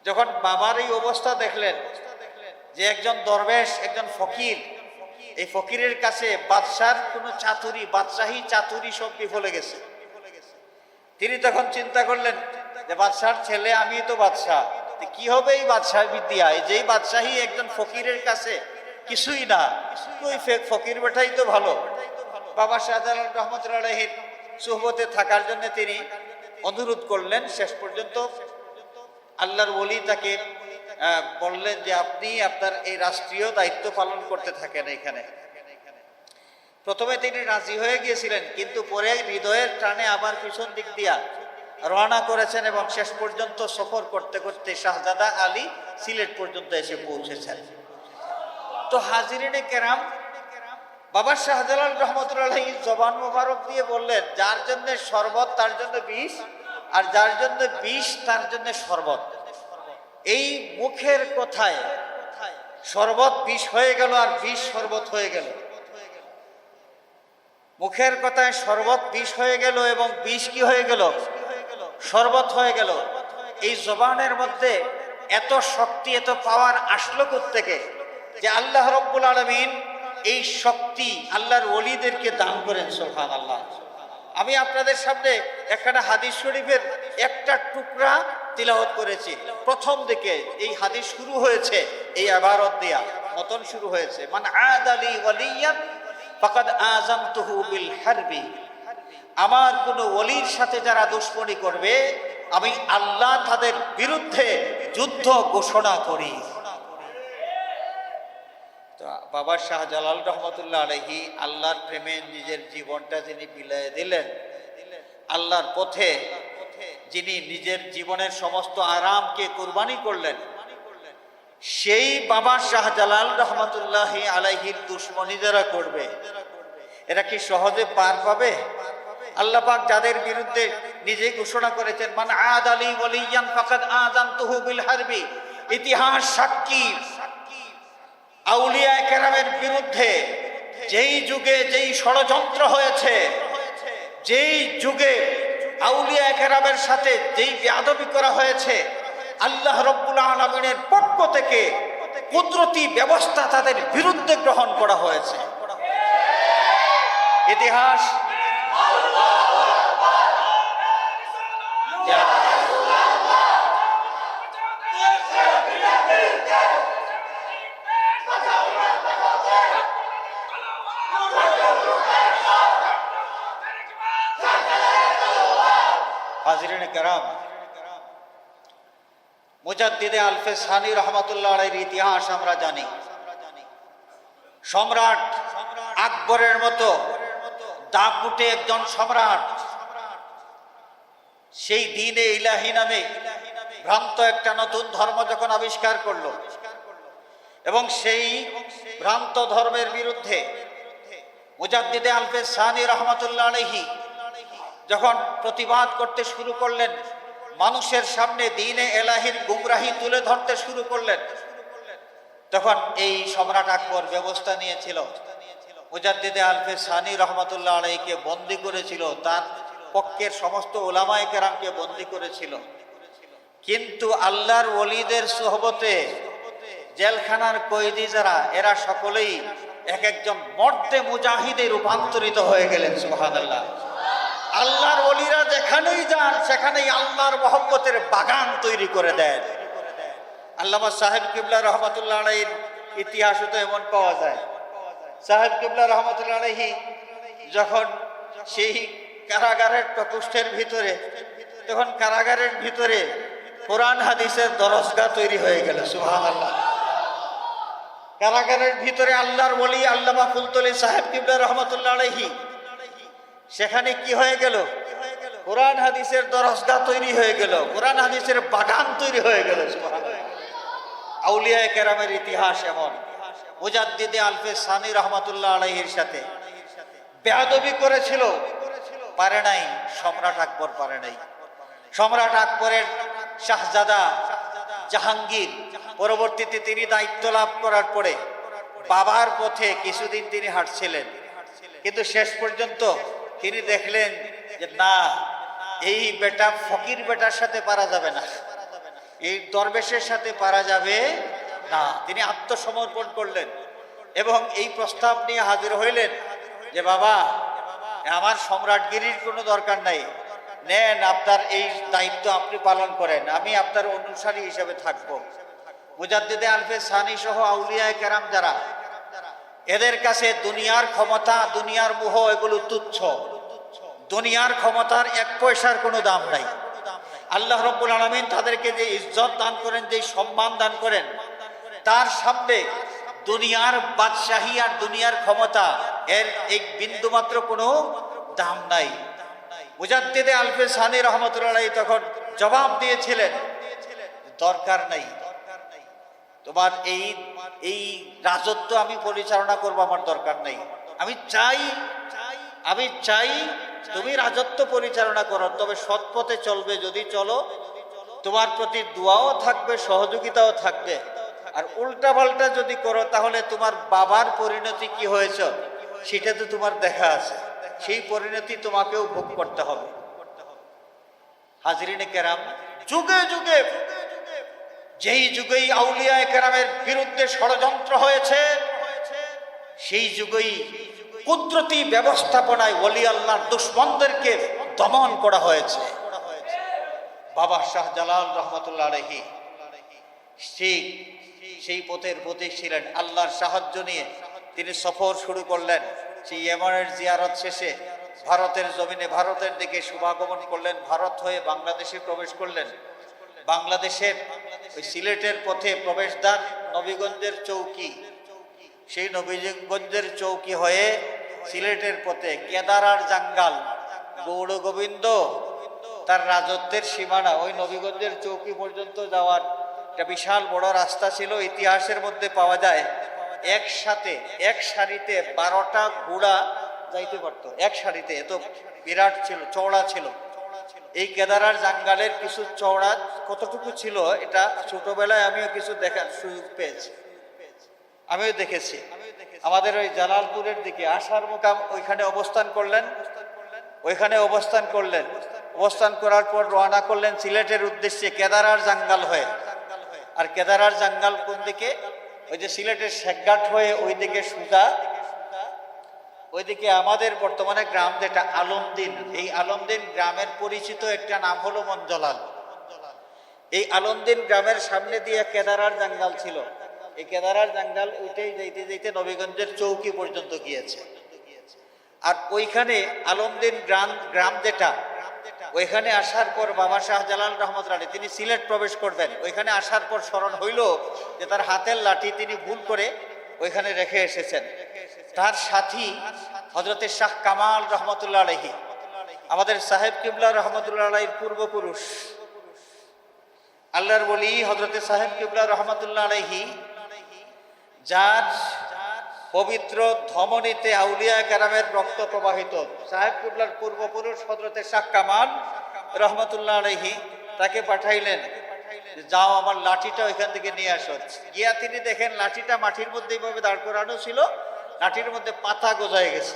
যখন বাবার এই অবস্থা দেখলেন যে একজন দরবেশ, একজন ফকির, এই ফকিরের কাছে বাদশার কোনো চাতুরি, বাদশাহী চাতুরি সব বিফলে গেছে, তিনি তখন চিন্তা করলেন যে বাদশার ছেলে, আমি তো বাদশাহ, কি হবে এই বাদশাহ বিদ্যা, যেই বাদশাহী একজন ফকিরের কাছে কিছুই না, ওই ফকির বেটাই তো ভালো। বাবা শাহজালাল রহমতুল্লাহ আলাইহির সুহবতে থাকার জন্য তিনি অনুরোধ করলেন। শেষ পর্যন্ত আল্লাহর ওলি তাকে বললেন যে আপনি আপনার এই রাষ্ট্রীয় দায়িত্ব পালন করতে থাকেন এখানে। প্রথমে তিনি রাজি হয়ে গিয়েছিলেন, কিন্তু পরে হৃদয়ের টানে আবার পিছন দিক দিয়া রওনা করেছেন এবং শেষ পর্যন্ত সফর করতে করতে শাহজাদা আলী সিলেট পর্যন্ত এসে পৌঁছেছেন। তো হাজিরিনে কেরাম, বাবা শাহজালাল রহমতুল্লাহ আলাইহি জবান মোবারক দিয়ে বললেন, যার জন্য শরবত তার জন্য বিষ, আর যার জন্য বিষ তার জন্য শরবত। এই মুখের কথায় শরবত বিষ হয়ে গেল আর বিষ শরবত হয়ে গেল। মুখের কথায় শরবত বিষ হয়ে গেল এবং বিষ কি হয়ে গেল? শরবত হয়ে গেল। এই জবানের মধ্যে এত শক্তি, এত পাওয়ার আসলো কোত্থেকে? যে আল্লাহ রব্বুল আলামিন এই শক্তি আল্লাহর ওলিদেরকে দান করেন। সুবহানাল্লাহ। আমি আপনাদের সামনে একটা হাদিস শরীফের একটা টুকরা তিলাওয়াত করেছি। প্রথম দিকে এই হাদিস শুরু হয়েছে এই ইবারত দিয়া, মতন শুরু হয়েছে, মান আদালি ওয়ালিয়ান ফাকাদ আযামতুহু বিল হারবি। আমার কোন ওলির সাথে যারা দুশমনি করবে, আমি আল্লাহ তাদের বিরুদ্ধে যুদ্ধ ঘোষণা করি। বাবা শাহজালাল রহমতুল্লাহ আলাইহি আল্লাহর প্রেমে নিজের জীবনটা যিনি বিলিয়ে দিলেন, আল্লাহর পথে যিনি নিজের জীবনের সমস্ত আরামকে কুরবানি করলেন, সেই বাবা শাহজালাল রহমতুল্লাহ আলাইহির দুশমনি যারা করবে, এরা কি সহজে পার পাবে? আল্লাহ পাক যাদের বিরুদ্ধে নিজে ঘোষণা করেছেন, মান আদালি ওয়ালিয়ান ফাকাদ আযানতুহু বিল হারবি। ইতিহাস সাক্ষী, আউলিয়া কেরামের বিরুদ্ধে যেই যুগে যেই ষড়যন্ত্র হয়েছে, যেই যুগে আউলিয়া কেরামের সাথে যেই বেয়াদবি করা হয়েছে, আল্লাহ রব্বুল আলামিনের পক্ষ থেকে কুদরতি ব্যবস্থা তাদের বিরুদ্ধে গ্রহণ করা হয়েছে। ইতিহাস হাজিরিনে কেরাম, মুজাদ্দিদে আলফে সানি রহমতুল্লাহ আলাইহির ইতিহাস আমরা জানি। সম্রাট আকবরের মতো দাপুটে একজন সম্রাট, সেই দ্বীনে ইলাহি নামে ভ্রান্ত একটা নতুন ধর্ম যখন আবিষ্কার করলো, এবং সেই ভ্রান্ত ধর্মের বিরুদ্ধে মুজাদ্দিদে আলফে সানি রহমতুল্লাহ আলাইহি যখন প্রতিবাদ করতে শুরু করলেন, মানুষের সামনে দ্বীনে ইলাহির গুমরাহি তুলে ধরতে শুরু করলেন, তখন এই সম্রাট আকবর ব্যবস্থা নিয়েছিল, মুজাদ্দিদে আলফে সানি রহমতুল্লাহ আলাইহিকে বন্দী করেছিল, তার পক্ষের সমস্ত উলামায়ে কেরামকে বন্দী করেছিল। কিন্তু আল্লাহর ওলিদের সোহবতে জেলখানার কয়েদি যারা, এরা সকলেই এক একজন মর্দে মুজাহিদে রূপান্তরিত হয়ে গেলেন। সুবহানাল্লাহ। আল্লাহর ওলিরা যেখানেই যান সেখানেই আল্লাহর মহব্বতের বাগান তৈরি করে দেন। আল্লামা সাহেব কিবলা রহমতুল্লাহ আলাইহির ইতিহাসও তো এমন পাওয়া যায়। সাহেব কিবলা রহমতুল্লাহ আলাইহি যখন সেই কারাগারের প্রকোষ্ঠের ভিতরে, তখন কারাগারের ভিতরে কোরআন হাদিসের দরসগাহ তৈরি হয়ে গেল। সুবহানাল্লাহ। কারাগারের ভিতরে আল্লাহর ওলি আল্লামা ফুলতলি সাহেব কিবলা রহমতুল্লাহ আলাইহি, সেখানে কি হয়ে গেল? কোরআন হাদিসের দরসগাহ তৈরি হয়ে গেল, কোরআন হাদিসের বাগান তৈরি হয়ে গেল। সুবহানাল্লাহ। আউলিয়া কেরামের ইতিহাস এমন। মুজাদ্দিদে আলফে সানি রহমতুল্লাহ আলাইহির সাথে বেয়াদবি করেছিল, পারে নাই। সম্রাট আকবর পারে নাই। সম্রাট আকবরের শাহজাদা জাহাঙ্গীর পরবর্তীতে তিনি দায়িত্ব লাভ করার পরে বাবার পথে কিছুদিন তিনি হাঁটছিলেন, কিন্তু শেষ পর্যন্ত তিনি দেখলেন যে না, এই বেটা ফকির বেটার সাথে পারা যাবে না, এই দরবেশের সাথে পারা যাবে না। তিনি আত্মসমর্পণ করলেন এবং এই প্রস্তাব নিয়ে হাজির হইলেন যে বাবা, আমার সম্রাটগিরির কোনো দরকার নাই, নেন, আপনার এই দায়িত্ব আপনি পালন করেন, আমি আপনার অনুসারী হিসেবে থাকবো। মুজাদ্দিদে আলফে সানি সহ আউলিয়া কেরাম যারা, এদের কাছে দুনিয়ার ক্ষমতা, দুনিয়ার মোহ এগুলো তুচ্ছ। দুনিয়ার ক্ষমতার এক পয়সার কোনো দাম নাই। আল্লাহ রাব্বুল আলামিন তাদেরকে যে ইজ্জত দান করেন, যে সম্মান দান করেন, তার সামনে দুনিয়ার বাদশাহী আর দুনিয়ার ক্ষমতা এর এক বিন্দু মাত্র কোনো দাম নাই। মুজাদ্দিদে আলফে সানি রহমতুল্লাহ আলাইহি তখন জবাব দিয়েছিলেন, দরকার নাই তোমার এই রাজত্ব আমি পরিচালনা করবো, আমার দরকার নাই। আমি চাই তুমি রাজত্ব পরিচালনা করো, তবে সৎ পথে চলবে। যদি চলো, তোমার প্রতি দোয়াও থাকবে, সহযোগিতাও থাকবে। আর উল্টা পাল্টা যদি করো, তাহলে তোমার বাবার পরিণতি কি হয়েছে সেটা তো তোমার দেখা আছে, সেই পরিণতি তোমাকেও ভোগ করতে হবে। হাজরিনে কেরাম, যুগে যুগে যেই যুগেই আউলিয়া কেরামের বিরুদ্ধে ষড়যন্ত্র হয়েছে, সেই যুগেই কুদরতি ব্যবস্থাপনায় ওলি আল্লাহর দুশমনদেরকে দমন করা হয়েছে। বাবা শাহজালাল রহমতুল্লাহ আলাইহি সেই পথের প্রতীক ছিলেন। আল্লাহর সাহায্য নিয়ে তিনি সফর শুরু করলেন। সেই ইয়েমেনের জিয়ারত শেষে ভারতের জমিনে, ভারতের দিকে শুভাগমন করলেন। ভারত হয়ে বাংলাদেশে প্রবেশ করলেন। বাংলাদেশের ওই সিলেটের পথে প্রবেশদ্বার নবীগঞ্জের চৌকি, সেই নবীগঞ্জের চৌকি হয়ে সিলেটের পথে কেদারার জাঙ্গাল, গৌড় গোবিন্দ তার রাজত্বের সীমানা, ওই নবীগঞ্জের চৌকি পর্যন্ত যাওয়ার একটা বিশাল বড় রাস্তা ছিল। ইতিহাসের মধ্যে পাওয়া যায় একসাথে এক সারিতে 12টা ঘোড়া যাইতে পারত, এক সারিতে। এত বিরাট ছিল, চওড়া ছিল। এই কেদারার জাঙ্গালের কিছু চওড়া কতটুকু ছিল, এটা ছোটবেলায় আমিও কিছু দেখার সুযোগ পেয়েছি, আমিও দেখেছি। আমাদের ওই জালালপুরের দিকে আসার মোকাম ওইখানে অবস্থান করলেন। অবস্থান করার পর রওনা করলেন সিলেটের উদ্দেশ্যে কেদারার জাঙ্গাল হয়ে। আর কেদারার জাঙ্গাল কোন দিকে? ওই যে সিলেটের শেখঘাট হয়ে ওই দিকে সুজা, ওইদিকে আমাদের বর্তমানে গ্রাম যেটা আলমদিন, এই আলমদিন গ্রামের পরিচিত একটা নাম হলো মঞ্জলাল। এই আলমদিন গ্রামের সামনে দিয়ে কেদারার জাঙ্গাল ছিল। এই কেদারার জাঙ্গাল ওইটাই যাইতে যাইতে নবীগঞ্জের চৌকি পর্যন্ত গিয়েছে। আর ওইখানে আলমদিন গ্রাম যেটা, ওইখানে আসার পর বাবা শাহজালাল রহমতুল্লাহ আলাইহি তিনি সিলেট প্রবেশ করবেন। ওইখানে আসার পর স্মরণ হইল যে তার হাতের লাঠি তিনি ভুল করে ওইখানে রেখে এসেছেন। তার সাথী হযরতে শাহ কামাল রহমতুল্লাহ আলাইহি, আমাদের সাহেব কিবলা রহমতুল্লাহ আলাইহির পূর্বপুরুষ, আল্লাহর ওলি হযরতে সাহেব কিবলা রহমতুল্লাহ আলাইহি, যার পবিত্র ধমনীতে আউলিয়া কেরামের রক্ত প্রবাহিত। সাহেব কিবলার পূর্বপুরুষ হযরতে শাহ কামাল রহমতুল্লাহ আলাইহি তাকে পাঠাইলেন, যাও আমার লাঠিটা ওইখান থেকে নিয়ে আসো। গিয়া তিনি দেখেন লাঠিটা মাটির মধ্যে এইভাবে দাঁড় করানো ছিল, লাঠির মধ্যে পাতা গজায় গেছে।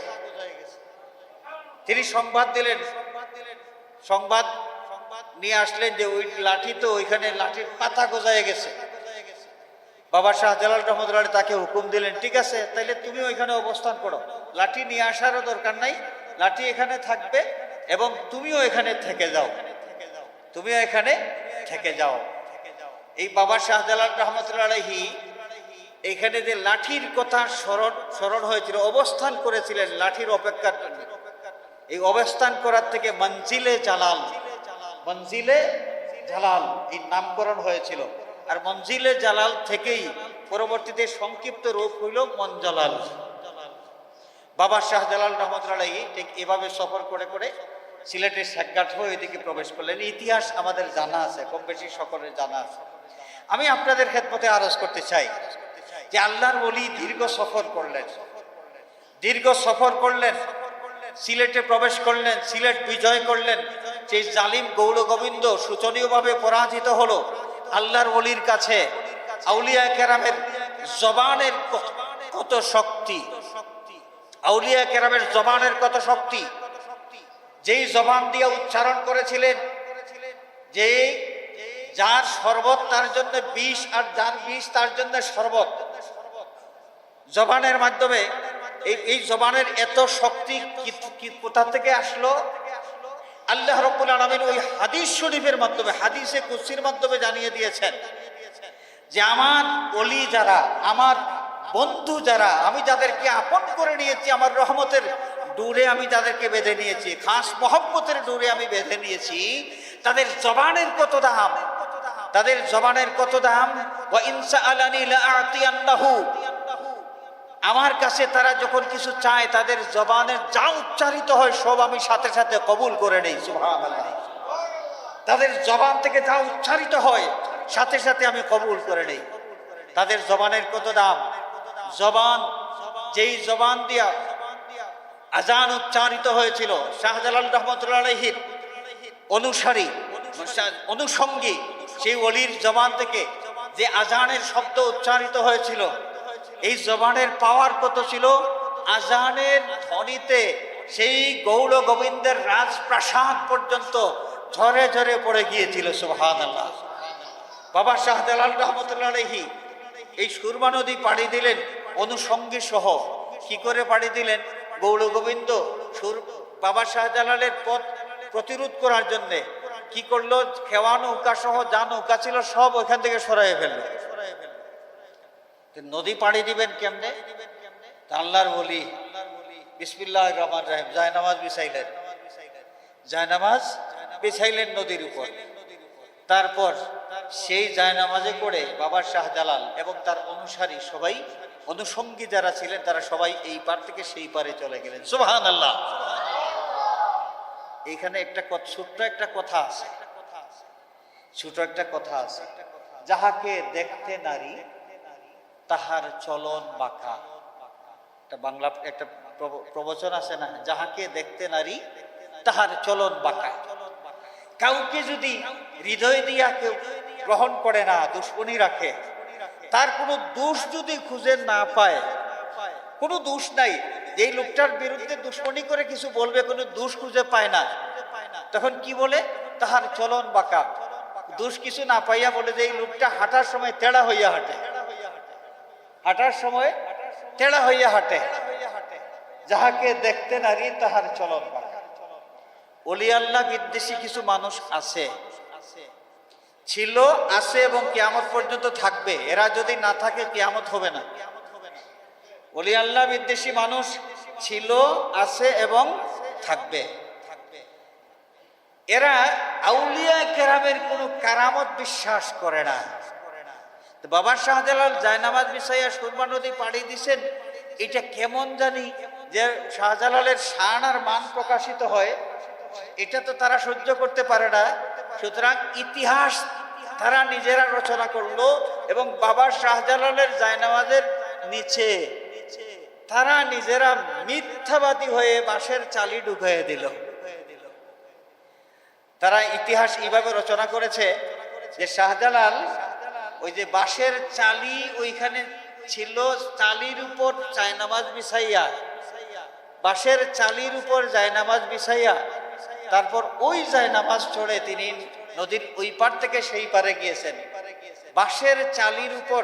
তিনি সংবাদ দিলেন, সংবাদ নিয়ে আসলেন যে ওই লাঠি তো ওইখানে লাঠির পাতা গজায় গেছে। বাবা শাহজালাল রহমতুল্লাহ তাকে হুকুম দিলেন, ঠিক আছে, তাইলে তুমি ওইখানে অবস্থান করো, লাঠি নিয়ে আসারও দরকার নাই, লাঠি এখানে থাকবে এবং তুমিও এখানে থেকে যাও, তুমিও এখানে থেকে যাও। এই বাবা শাহজালাল রহমতুল্লাহ আলাইহি এইখানে যে লাঠির কথা স্মরণ হয়েছিল, অবস্থান করেছিলেন লাঠির অপেক্ষার জন্য। এই অবস্থান করার থেকে মঞ্জিলে জালাল, মঞ্জিলে জালাল এই নামকরণ হয়েছিল। আর মঞ্জিলে জালাল থেকেই পরবর্তীতে সংক্ষিপ্ত রূপ হইল মঞ্জালাল। বাবা শাহজালাল রহমতুল্লাহ আলাইহি ঠিক এভাবে সফর করে করে সিলেটের শেখঘাট হয়ে এদিকে প্রবেশ করলেন। ইতিহাস আমাদের জানা আছে, কম বেশি সকলের জানা আছে। আমি আপনাদের খেদমতে আরজ করতে চাই যে আল্লাহর ওলি দীর্ঘ সফর করলেন, দীর্ঘ সফর করলেন, সিলেটে প্রবেশ করলেন, সিলেট বিজয় করলেন। যে জালিম গৌর গোবিন্দ শোচনীয়ভাবে পরাজিত হলো। আল্লাহর ওলির কাছে আউলিয়া কেরামের জবানের কত শক্তি, আউলিয়া কেরামের জবানের কত শক্তি। যেই জবান দিয়ে উচ্চারণ করেছিলেন যে যার শরবত তার জন্য বিষ, আর যার বিষ তার জন্য শরবত, জবানের মাধ্যমে এই জবানের এত শক্তি কোথা থেকে আসলো? আল্লাহ রাব্বুল আলামিন ওই হাদিস শরীফের মাধ্যমে, হাদিসে কুদসির মাধ্যমে জানিয়ে দিয়েছেন যে আমার ওলি যারা, আমার বন্ধু যারা, আমি যাদেরকে আপন করে নিয়েছি, আমার রহমতের ডোরে আমি যাদেরকে বেঁধে নিয়েছি, খাস মহব্বতের ডোরে আমি বেঁধে নিয়েছি, তাদের জবানের কত দাম, তাদের জবানের কত দাম। ওয়া ইনসা আলানি লাআতিয়ান্নাহু, আমার কাছে তারা যখন কিছু চায় তাদের জবানের যা উচ্চারিত হয় সব আমি সাথে সাথে কবুল করে নেই। সুবহানাল্লাহ। তাদের জবান থেকে যা উচ্চারিত হয় সাথে সাথে আমি কবুল করে নেই। তাদের জবানের কত দাম। জবান, যেই জবান দিয়া আজান উচ্চারিত হয়েছিল, শাহজালাল রহমতুল্লাহ আলাইহির অনুসারী অনুসঙ্গী সেই ওলির জবান থেকে যে আজানের শব্দ উচ্চারিত হয়েছিল, এই জবানের পাওয়ার কত ছিল। আজানের ধ্বনিতে সেই গৌর গোবিন্দের রাজপ্রাসাদ পর্যন্ত ঝরে ঝরে পড়ে গিয়েছিল। সুবহানাল্লাহ। বাবা শাহজালাল রহমতুল্লাহ আলাইহি এই সুরমা নদী পাড়ি দিলেন অনুসঙ্গী সহ। কি করে পাড়ি দিলেন? গৌর গোবিন্দ বাবা শাহজালালের পথ প্রতিরোধ করার জন্যে কি করলো? খেওয়া নৌকা সহ যা নৌকা ছিল সব ওইখান থেকে সরাই ফেললো। নদী পাড়ি দিবেন কেমনে? আল্লাহর ওলি বিসমিল্লাহির রহমানির রহিম জায়নামাজ বিছাইলেন, জায়নামাজ বিছাইলেন নদীর উপর। তারপর সেই জায়নামাজে করে বাবা শাহজালাল এবং তার অনুসারী সবাই, অনুসঙ্গী যারা ছিলেন তারা সবাই এই পার থেকে সেই পারে চলে গেলেন। সুবহানাল্লাহ। এখানে একটা ছোট্ট একটা কথা আছে, ছোট একটা কথা আছে, যাহাকে দেখতে নারী তাহার চলন বাঁকা। একটা বাংলা একটা প্রবচন আছে না, যাহাকে দেখতে নারী তাহার চলন বাঁকা। কাউকে যদি হৃদয় দিয়া কেউ গ্রহণ করে না, দুশ্মনী রাখে, তার কোনো দোষ যদি খুঁজে না পায়, কোনো দোষ নাই, যেই লোকটার বিরুদ্ধে দুশ্মনী করে কিছু বলবে, কোনো দোষ খুঁজে পায় না, তখন কি বলে? তাহার চলন বাঁকা। দোষ কিছু না পাইয়া বলে যে এই লোকটা হাঁটার সময় তেড়া হইয়া হাঁটে, হাঁটার সময় তেড়া হইয়া হাঁটে। যাহাকে দেখতে নারী তাহার চলন বাঁকা। ওলি আল্লাহ বিদ্বেষী কিছু মানুষ আছে, ছিল, আছে এবং কিয়ামত পর্যন্ত থাকবে। এরা যদি না থাকে কিয়ামত হবে না। ওলি আল্লাহ বিদ্বেষী মানুষ ছিল, আছে এবং থাকবে। এরা আউলিয়া কেরামের কোনো কারামত বিশ্বাস করে না। বাবা শাহজালাল জায়নামাজ বিছাইয়া সুরমা নদী পাড়ি দিছেন, এটা কেমন জানি যে শাহজালালের শান আর মান প্রকাশিত হয়, এটা তো তারা সহ্য করতে পারে না। সুতরাং ইতিহাস তারা নিজেরা রচনা করলো এবং বাবা শাহজালালের জায়নামাজের নিচে তারা নিজেরা মিথ্যাবাদী হয়ে বাঁশের চালি ঢুকিয়ে দিল। তারা ইতিহাস এইভাবে রচনা করেছে যে শাহজালাল ওই যে বাঁশের চালি ওইখানে ছিল, চালির উপর জায়নামাজ বিছাইয়া, বাঁশের চালির উপর জায়নামাজ বিছাইয়া তারপর ওই জায়নামাজ চড়ে তিনি নদীর ওই পার থেকে সেই পারে গিয়েছেন। বাঁশের চালির উপর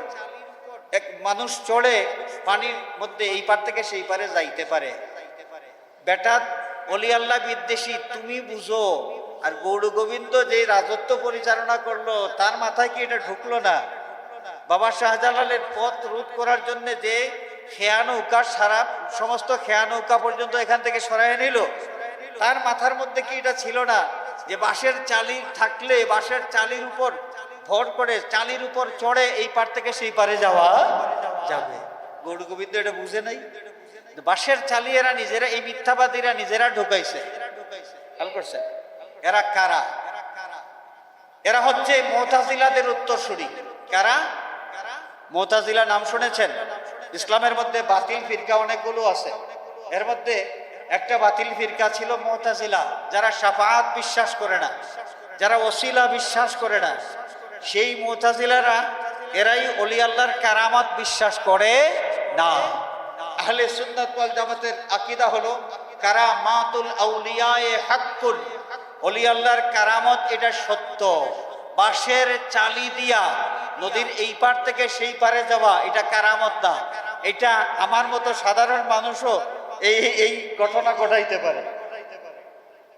এক মানুষ চড়ে পানির মধ্যে এই পার থেকে সেই পারে যাইতে পারে। বেটা ওলি আল্লাহ বিদ্বেষী, তুমি বুঝো। আর গৌর গোবিন্দ যে রাজত্ব পরিচালনা করলো তার মাথায় কি এটা ঢুকলো না? বাবা শাহজালালের পথ রোধ করার জন্য যে খেয়া নৌকা, সারা সমস্ত খেয়া নৌকা পর্যন্ত এখান থেকে সরাই নিল, তার মাথার মধ্যে কি এটা ছিল না যে বাঁশের চালি থাকলে বাঁশের চালির উপর ভর করে চালির উপর চড়ে এই পার থেকে সেই পারে যাওয়া যাবে? গৌর গোবিন্দ এটা বুঝে নাই। বাঁশের চালি এরা নিজেরা, এই মিথ্যাবাদীরা নিজেরা ঢুকাইছে। খেয়াল করছে? এরা কারা? এরা হচ্ছে মুতাজিলাদের উত্তরসূরি। কারা? মুতাজিলা নাম শুনেছেন? ইসলামের মধ্যে বাতিল ফিরকা অনেকগুলো আছে। এর মধ্যে একটা বাতিল ফিরকা ছিল মুতাজিলা, যারা শাফাআত বিশ্বাস করে না, যারা ওসিলা বিশ্বাস করে না। সেই মুতাজিলারা এরাই ওলি আল্লাহর কারামত বিশ্বাস করে না। আহলে সুন্নাত ওয়াল জামাতের আকীদা হলো কারামাতুল আউলিয়ায়ে হাক্কুন, ওলি আল্লাহর কারামত এটা সত্য। বাঁশের চালি দিয়া নদীর এই পার থেকে সেই পারে যাওয়া এটা কারামত না। এটা আমার মতো সাধারণ মানুষও এই ঘটনা ঘটাইতে পারে।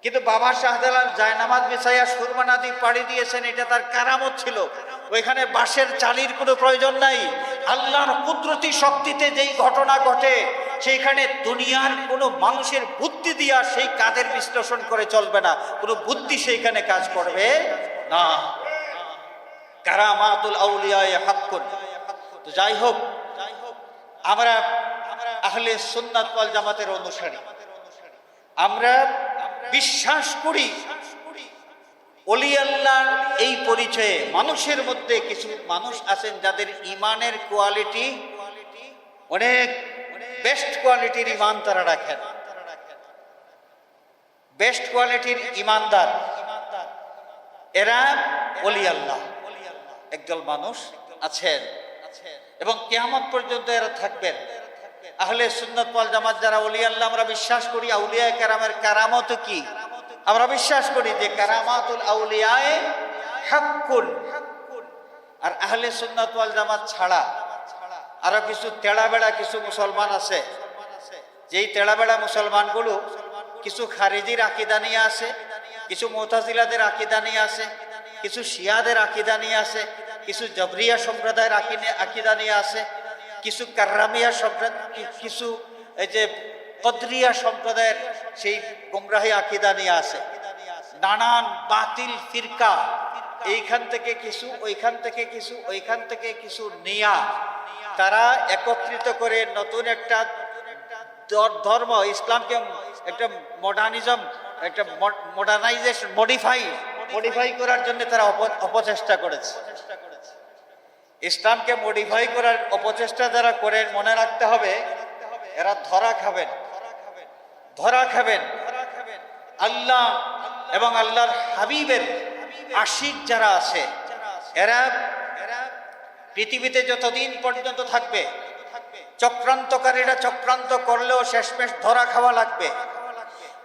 কিন্তু বাবা শাহজালাল জায়নামাজ বিছাইয়া সুরমা নদী পাড়ি দিয়েছেন, এটা তার কারামত ছিল। ওইখানে বাঁশের চালির কোনো প্রয়োজন নাই। আল্লাহর কুদরতি শক্তিতে যেই ঘটনা ঘটে সেইখানে দুনিয়ার কোনো মানুষের বুদ্ধি দিয়া সেই কাজের বিশ্লেষণ করে চলবে না, কোনো বুদ্ধি সেইখানে কাজ করবে না। কারামাতুল আউলিয়ায়ে হাক্কুন। তো যাই হোক, আমরা আহলে সুন্নাত ওয়াল জামাতের অনুসারী, আমরা বিশ্বাস করি ওলি আল্লাহর এই পরিচয়ে মানুষের মধ্যে কিছু মানুষ আছেন যাদের ইমানের কোয়ালিটি অনেক বেস্ট কোয়ালিটির ইমান তারা রাখেন, বেস্ট কোয়ালিটির ইমানদার। এরা ওলি আল্লাহ একদল মানুষ আছেন এবং কিয়ামত পর্যন্ত এরা থাকবেন। আহলে সুন্নাত ওয়াল জামাত যারা ওলি আল্লাহ আমরা বিশ্বাস করি, আউলিয়া কেরামের কারামত কি আমরা বিশ্বাস করি যে কারামাতুল আউলিয়ায়ে হাক্কুন। আর আহলে সুন্নাত ওয়াল জামাত ছাড়া আরো কিছু তেড়াবেড়া কিছু মুসলমান আছে, যেই তেড়াবেড়া মুসলমানগুলো কিছু খারিজির আকীদা নিয়ে আসে, কিছু মুতাজিলাদের আকীদা নিয়ে আসে, কিছু শিয়াদের আকীদা নিয়ে আসে, কিছু জবরিয়া সম্প্রদায়ের আকীদা নিয়ে আসে, কিছু কাররামিয়া সম্প্রদায়, কিছু এই যে কদরিয়া সম্প্রদায়ের সেই গুমরাহি আকীদা নিয়ে আসে। নানান বাতিল ফিরকা, এইখান থেকে কিছু, ওইখান থেকে কিছু, ওইখান থেকে কিছু নিয়া তারা একত্রিত করে নতুন একটা ধর্ম, ইসলামকে একটা মডার্নিজম, একটা মডার্নাইজেশন, মডিফাই করার জন্য তারা অপচেষ্টা করেছে। ইসলামকে মডিফাই করার অপচেষ্টা যারা করেন, মনে রাখতে হবে এরা ধরা খাবেন। আল্লাহ এবং আল্লাহর হাবিবের আশিক যারা আছে এরা পৃথিবীতে যতদিন পর্যন্ত থাকবে, চক্রান্তকারীরা চক্রান্ত করলেও শেষমেশ ধরা খাওয়া লাগবে।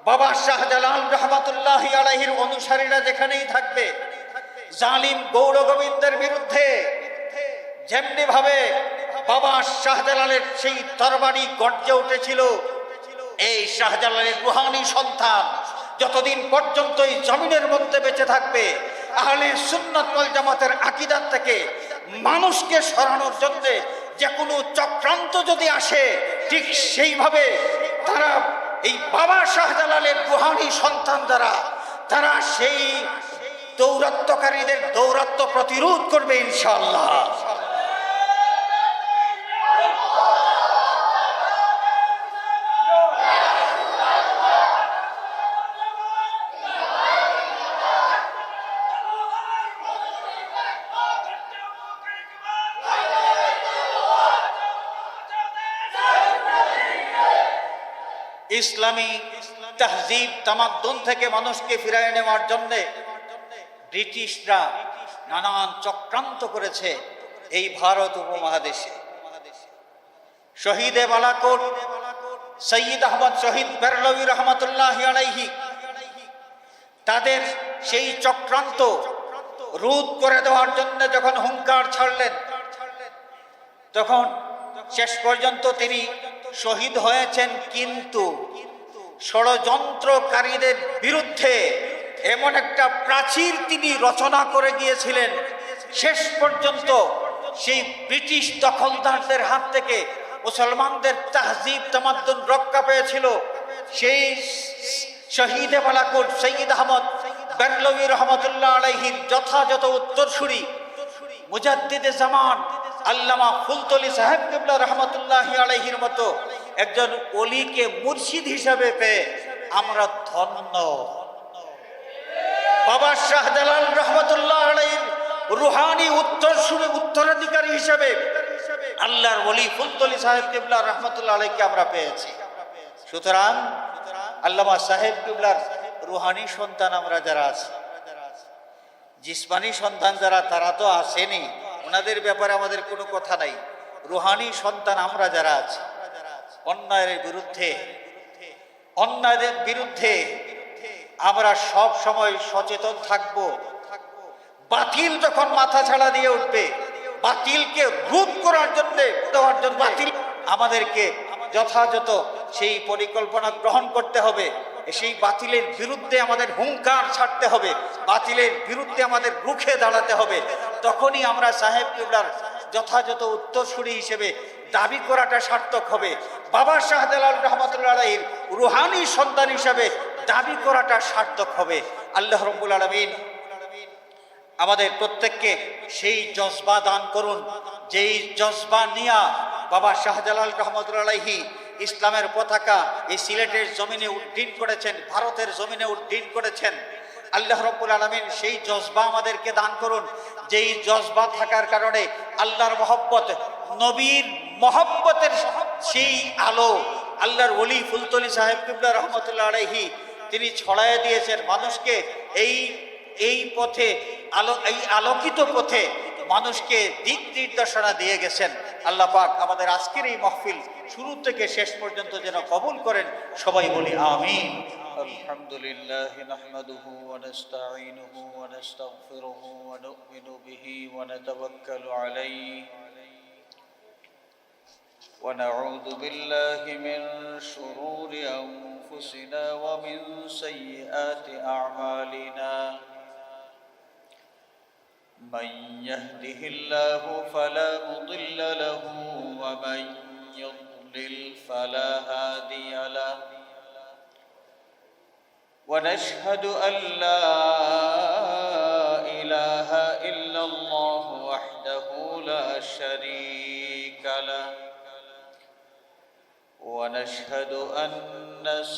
বাবা শাহজালাল রহমাতুল্লাহি আলাইহির অনুসারীরা যেখানেই থাকবে, জালিম গৌর গোবিন্দের বিরুদ্ধে যেমনি ভাবে বাবা শাহজালালের সেই তরবারি গর্জে উঠেছিল, এই শাহজালালের রুহানি সন্তান যতদিন পর্যন্ত এই জমিনের মধ্যে বেঁচে থাকবে, আহলে সুন্নাত ওয়াল জামাতের আকীদার থেকে মানুষকে সরানোর জন্য যে কোনো চক্রান্ত যদি আসে, ঠিক সেইভাবে তারা এই বাবা শাহজালালের রুহানি সন্তান যারা, তারা সেই দৌরাত্মকারীদের দৌরাত্ম প্রতিরোধ করবে ইনশাআল্লাহ। ইসলামী তাহজিব তামাদ্দুন থেকে মানুষকে ফিরিয়ে নেওয়ার জন্য ব্রিটিশরা নানান চক্রান্ত করেছে এই ভারত উপমহাদেশে। শহীদে বালাকোট সৈয়দ আহমদ শহীদ বেরলভী রহমতুল্লাহি আলাইহি তাদের সেই চক্রান্ত রোধ করে দেওয়ার জন্য যখন হুঙ্কার ছাড়লেন, তখন শেষ পর্যন্ত তিনি শহীদ হয়েছেন। কিন্তু ষড়যন্ত্রকারীদের বিরুদ্ধে এমন একটা প্রাচীর তিনি রচনা করে গিয়েছিলেন, শেষ পর্যন্ত সেই ব্রিটিশ দখলদারদের হাত থেকে মুসলমানদের তাহজিব তামাদ্দুন রক্ষা পেয়েছিল। শহীদে বালাকোট সৈয়দ আহমদ বেরলভী রহমতুল্লাহ আলাইহির যথাযথ উত্তরসূরি মুজাদ্দিদে জামান আল্লামা ফুলতলি সাহেব কিবলা রহমতুল্লাহ আলাইহির মতো একজন ওলিকে মুর্শিদ হিসাবে পেয়ে আমরা ধন্য। বাবা শাহজালাল রহমতুল্লাহ আলাইহির রুহানি উত্তরাধিকারী হিসাবে আল্লাহর ওলি ফুলতলি সাহেব কিবলা রহমতুল্লাহ আলাইহিকে আমরা পেয়েছি। সুতরাং আল্লামা সাহেব কিবলার রুহানি সন্তান আমরা যারা আছি, জিসমানি সন্তান যারা তারা তো আসেনি, ওনাদের ব্যাপারে আমাদের কোনো কথা নাই। রুহানি সন্তান আমরা যারা আছি, অন্যায়ের বিরুদ্ধে আমরা সব সময় সচেতন থাকব। বাতিল যখন মাথা ছাড়া দিয়ে উঠবে, বাতিলকে রূপ করার জন্য বাতিল আমাদেরকে যথাযথ সেই পরিকল্পনা গ্রহণ করতে হবে। সেই বাতিলের বিরুদ্ধে আমাদের হুঙ্কার ছাড়তে হবে, বাতিলের বিরুদ্ধে আমাদের রুখে দাঁড়াতে হবে। তখনই আমরা সাহেব কিবলার যথাযথ উত্তরসূরি হিসেবে দাবি করাটা সার্থক হবে। বাবা শাহজালাল রহমতুল্লাহ আলাইহির রুহানি সন্তান হিসাবে দাবি করাটা সার্থক হবে। আল্লাহ রাব্বুল আলামিন আমাদের প্রত্যেককে সেই জজবা দান করুন, যেই জজবা নিয়া বাবা শাহজালাল রহমতুল্লাহ আলাইহি ইসলামের পতাকা এই সিলেটের জমিনে উড্ডীন করেছেন, ভারতের জমিনে উড্ডীন করেছেন। আল্লাহ রাব্বুল আলামিন সেই জজবা আমাদেরকে দান করুন, যেই জজবা থাকার কারণে আল্লাহর মহব্বত, নবীর মহব্বতের সেই আলো আল্লাহর ওলি ফুলতলি সাহেব কিবলা রহমতুল্লাহ আলাইহি তিনি ছড়াইয়া দিয়েছেন মানুষকে। এই পথে এই আলোকিত পথে মানুষকে দিক নির্দেশনা দিয়ে গেছেন। আল্লাহ পাক আমাদের আজকের এই মাহফিল শুরু থেকে শেষ পর্যন্ত যেন কবুল করেন। সবাই বলি আমিন। আলহামদুলিল্লাহ নাহমাদুহু ওয়া নাস্তাঈনুহু ওয়া নাস্তাগফিরুহু ওয়া নু'মিনু বিহি ওয়া নাতাওয়াক্কালু আলাইহি ওয়া নাউযু বিল্লাহি মিন শুরুরি আনফুসিনা ওয়া মিন সাইয়্যাতি আ'মালিনা। من يهده الله فلا مضل له ومن يضلل فلا هادي له ونشهد أن لا إله إلا الله وحده لا شريك له ونشهد أن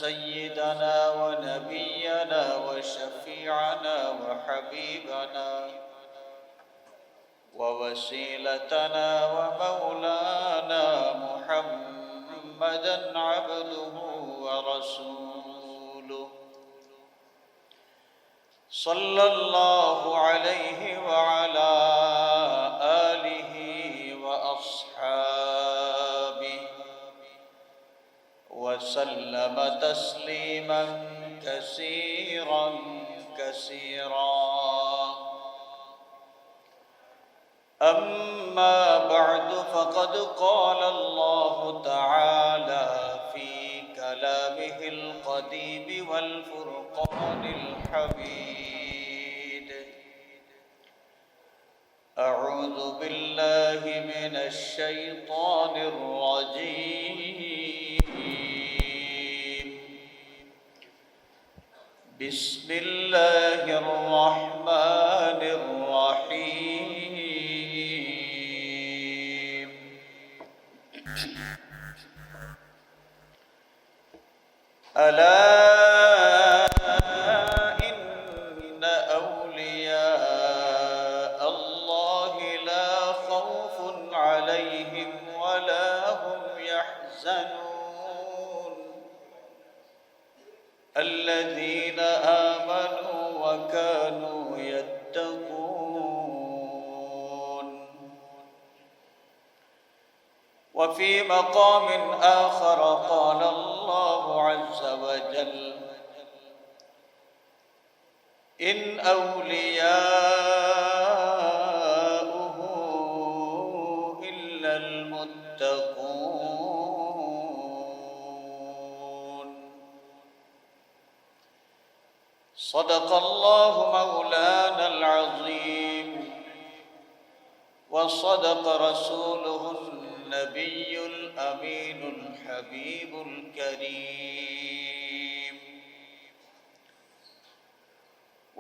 سيدنا ونبينا وشفيعنا وحبيبنا ووسيلتنا ومولانا محمدا عبده ورسوله صلى الله عليه وعلى آله وأصحابه وسلم تسليما كثيرا كثيرا. أما بعد فقد قال الله تعالى في كلامه القديم والفرقان الحميد: أعوذ بالله من الشيطان الرجيم. بسم الله الرحمن الرحيم. ألا إن أولياء الله لا خوف عليهم ولا هم يحزنون الذين آمنوا وكانوا يتقون. وفي مقام آخر قال الله عز وجل: إن أولياؤه إلا المتقون. صدق الله مولانا العظيم وصدق رسوله النبي الأمين الحبيب الكريم.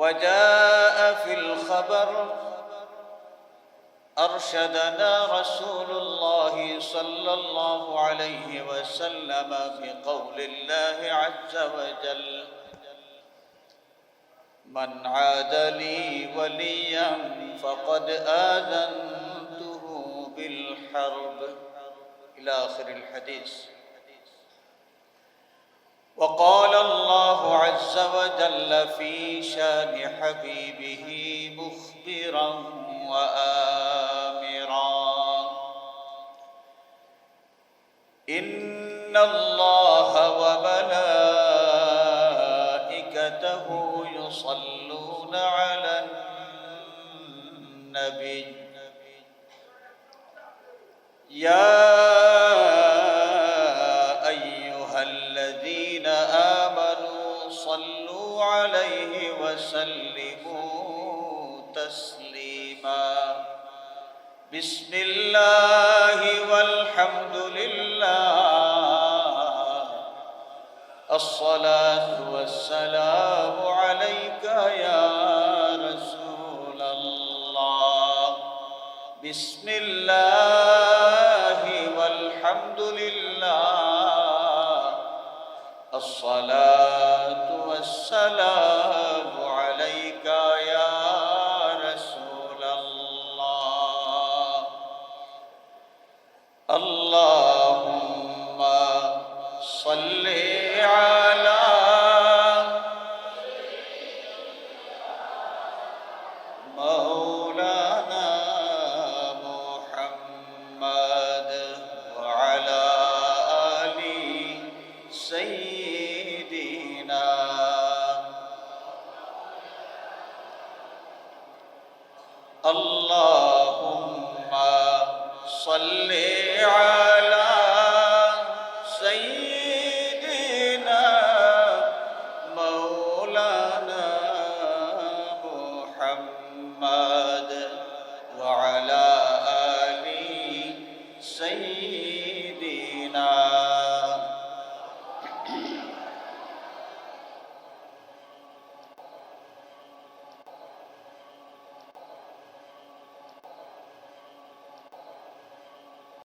وجاء في الخبر أرشدنا رسول الله صلى الله عليه وسلم بقول الله عز وجل من عاد لي وليا فقد آذنته بالحرب إلى آخر الحديث. وقال الله عز وجل في شان حبيبه مخبرا وآمرا إن الله وملائكته يصلون على النبي يا أيها الذين آمنوا صلوا عليه وسلموا تسليما. بسم الله والحمد لله الصلاة والسلام عليك يا رسول الله. بسم الله والحمد لله الصلاة والسلام عليك يا رسول الله. اللهم صل على مولانا محمد وعلى آل سيدنا. اللهم صل على سيدنا مولانا محمد